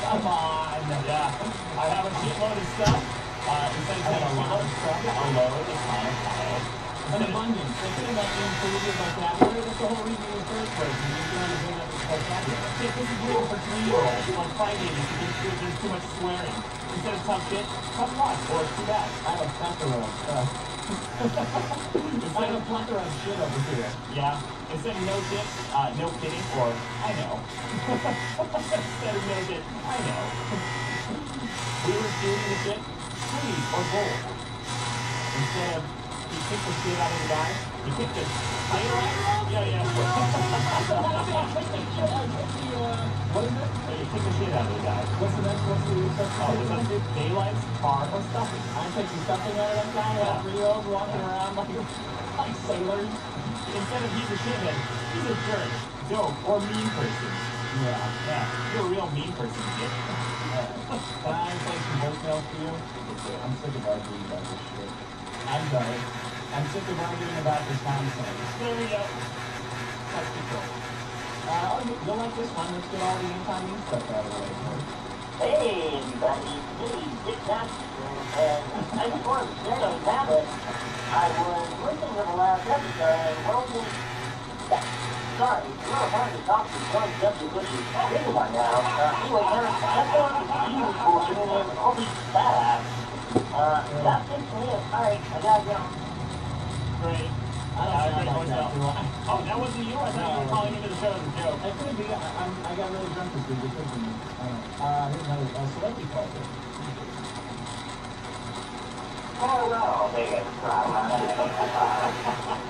Come on. Yeah. I have a shitload of stuff. Instead of saying a lot of stuff, a load is kind of pile. An abundance. They could have not included your vocabulary. That's the whole reason you're first person. You don't want to bring up this vocabulary. Shit, this is weird for 3-year-olds. Like 5-year-olds, you think there's too much swearing. Instead of tough shit, tough luck, or too bad. I have a plethora of stuff. I have a plethora of shit over here. Yeah. Instead of no shit, no kidding, or I know. Instead of no shit, I know. We were shooting the shit, please, or gold. Instead of you kick the shit out of the guy, you kick the Yeah. What is it? You kick the shit out of the guy. What's the next? What's the subject? Daylights, car, or stuffing. I'm taking something out of that guy, all 3-year-olds walking around like sailors. Instead of he's a shithead, he's a jerk, dope, or mean person. Yeah. You're a real mean person, kid. Can I play some voicemails for you? I'm sick of arguing about this shit. I'm sorry. I'm sick of arguing about this nonsense. There we go. That's control. You'll like this one. Let's get all the anti-mean stuff out of the way. Hey, everybody. This is Dick Johnson. I just want to say on that I was listening to the last episode and sorry, it's not hard to talk to someone just because you're single by now. Anyway, that's all the usual and all these badass. That's it for me. Alright, I gotta go. Great. I don't sound like that, do I? Oh, that wasn't you? I thought you were calling into the show as a joke. It could be. I got really drunk this week. It could be. Here's another celebrity call. Hello, Mr.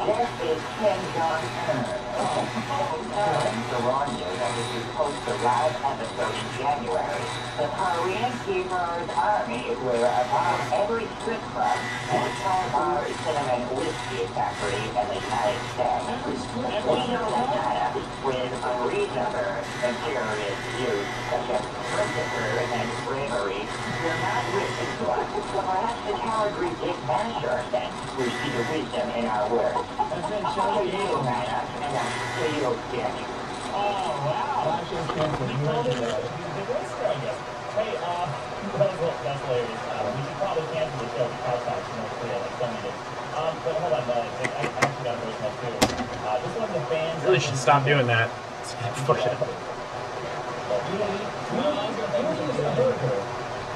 This is Ken Johnson. To warn you that if you post a live episode in January, the Korean Keeper's Army will attack every strip club and bar, cinnamon whiskey factory in the United States. We know that data with unreasonable and serious views such as Christopher and bravery will not listen to us, so perhaps the cowardly Dick Masher then will see the wisdom in our words. That's it. Show you, Nana, and I'll see you again. Oh, wow. Last year's canceled. He You called mentioned it that. the Whisker, I guess. Hey, that's hilarious. We should probably cancel the show because I was North Korea, like Sonny did. But hold on, I actually got a voicemail too. This one's a fan. Really should stop doing that. Fuck it up.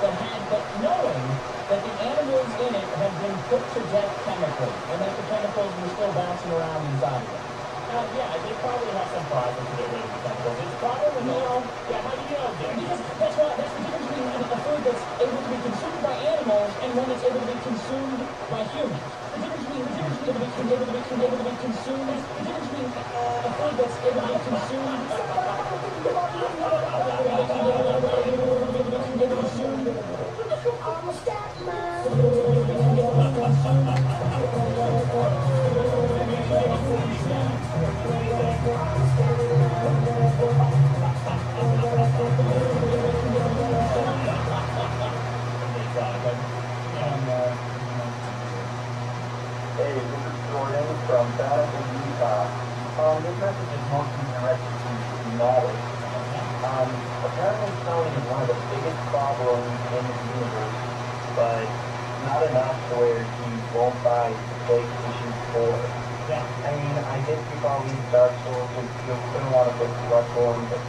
But knowing that the animals in it had been put to death chemically, and that the chemicals were still bouncing around inside of it. Yeah, they probably have some process to get rid of the chemicals. It's probably, yeah, how do you know, Dick? Because that's the difference between a food that's able to be consumed by animals and one that's able to be consumed by humans. The difference between able to be consumed, the difference between a food that's able to be consumed, I'm a stat Hey, this is Jordan from Madison, Utah. This message is mostly directed to knowledge. Apparently Sony is one of the biggest problems in the universe, but not enough to where he won't buy the PlayStation 4. Yeah. I mean, I get people always Dark Souls, you couldn't want to put Bloodborne, but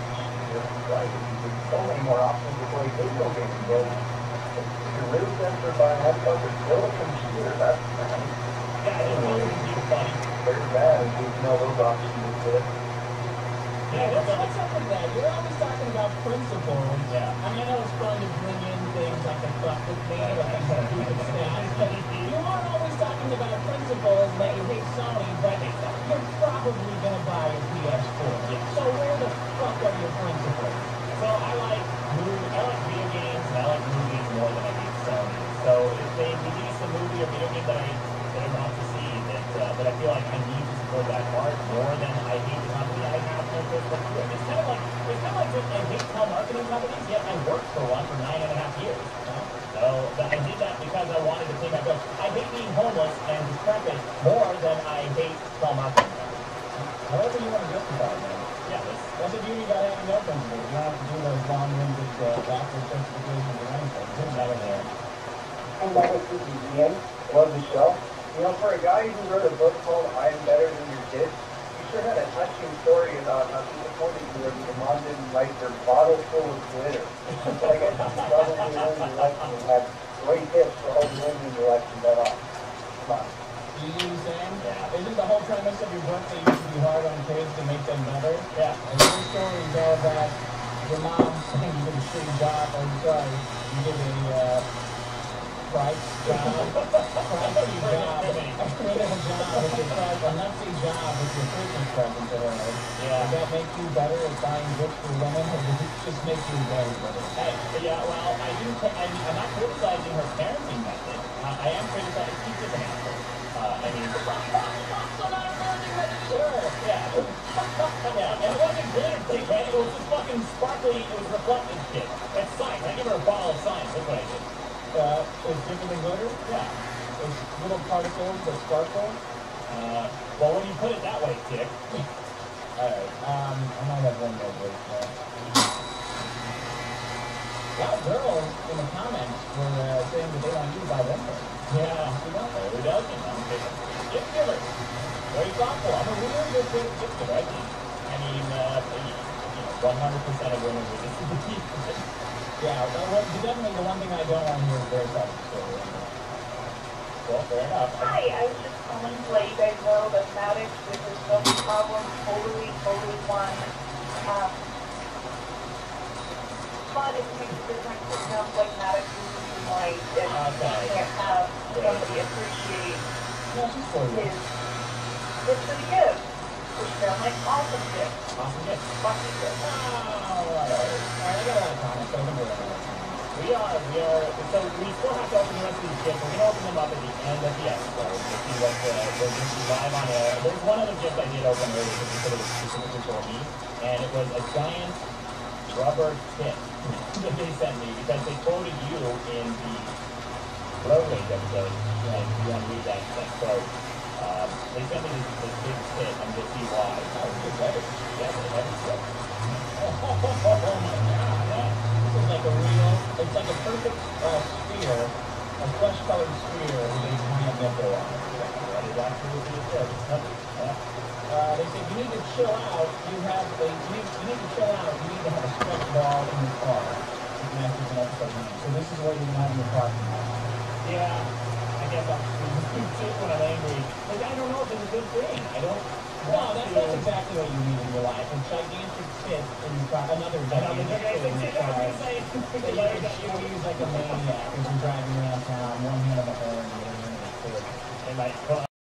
just like, there's so many more options to play video games, but if you're really desperate by Xbox, it's still a computer, that's nice. Yeah, I didn't know it would be funny. Very bad, if you know those options exist. Yeah, what's up with that? You're always talking about principles. Yeah. I mean, I know it's fun to bring in things like the fuck with me, like the stupid stats. But you aren't always talking about principles that you hate Sony, but you're probably going to buy a PS4. So where the fuck are your principles? So I like video games, and I like movies more than I hate Sony. So if they release a movie or video game that I want to see, that I feel like I need to support that part more than I hate the company, I have no interest but do it. It's kind of like I hate small marketing companies, yet I worked for one for 9.5 years. So I did that because I wanted to pay my bills. I hate being homeless and decrepit more than I hate small marketing companies. However you want to justify it, man. Yeah, that's the beauty about having no principles. You don't have to do those long-winded backward justifications or anything. It's never there. I love it to the end. Love the show. You know, for a guy who wrote a book called I Am Better Than Your Kids, you sure had a touching story about how disappointed you were that your mom didn't write your bottle full of glitter. So I guess you probably learned your lesson and had great tips for all the women in your life to bet off. Come on. You know what I'm saying? Yeah. Isn't the whole premise of your book that you should be hard on kids to make them better? Yeah. And your story is all about your mom saying you did a shitty job, or sorry, you did a criminal job with your a nutsy job with your Christmas present to her. Yeah. Does that make you better at buying gifts for women, or does it just make you very better? Hey, yeah, well, I'm not criticizing her parenting method. I am criticizing, she's just an asshole. I mean, sure, yeah. Yeah, and it wasn't glitter, dickhead. It was just fucking sparkly, it was reflective shit. That's science. I give her a bottle of science. That's what I did. It's different than glitter? Yeah. It's little particles that sparkle? Well, when you put it that way, Dick. Alright, I might have one more break there. A lot of girls in the comments were saying that they want you to buy them things. Yeah. Who doesn't? I'm a gift giver. Very thoughtful. I'm a real good gift giver, I think. I mean, 100% of women would just be Yeah, well, definitely the one thing I don't want to hear is very selfish story. Well, fair enough. Hi, I was just calling to let you guys know that Maddox with his film problem totally won. But it makes a difference. It sounds like Maddox is like that he can't have somebody appreciate his gifts for the gift. Which sound like awesome gifts. Awesome gift. Awesome gifts. Alright, I got a lot of comments, so I think we're going to We are, so we still have to open the rest of these gifts. We're going to open them up at the end of the episode to see what we're going to see live on air. There's one other gift I did open earlier because it was specifically for me, and it was a giant rubber tip that they sent me because they quoted you in the Roadways episode. And you want to read that quote. They sent me this big tip and just see why. Oh, it's better. Yeah, they have a tip. Oh my god, this is like a real, it's like a perfect sphere, a flesh-colored sphere with a giant nipple on it. That is absolutely a tip. It's nothing. Yeah. They said you need to chill out, you need to chill out, you need to have a stretch ball in your car. It matches an episode 9. So this is what you're going to have in your car. Yeah, I guess I'm just when I'm angry. Like, I don't know if it's a good thing. I don't. No, that's exactly what you need in your life. A gigantic tit in your car. Another gigantic tit in your car. That you can use like a maniac as you're driving around town, one hand on the horn, the other hand on the foot. And like,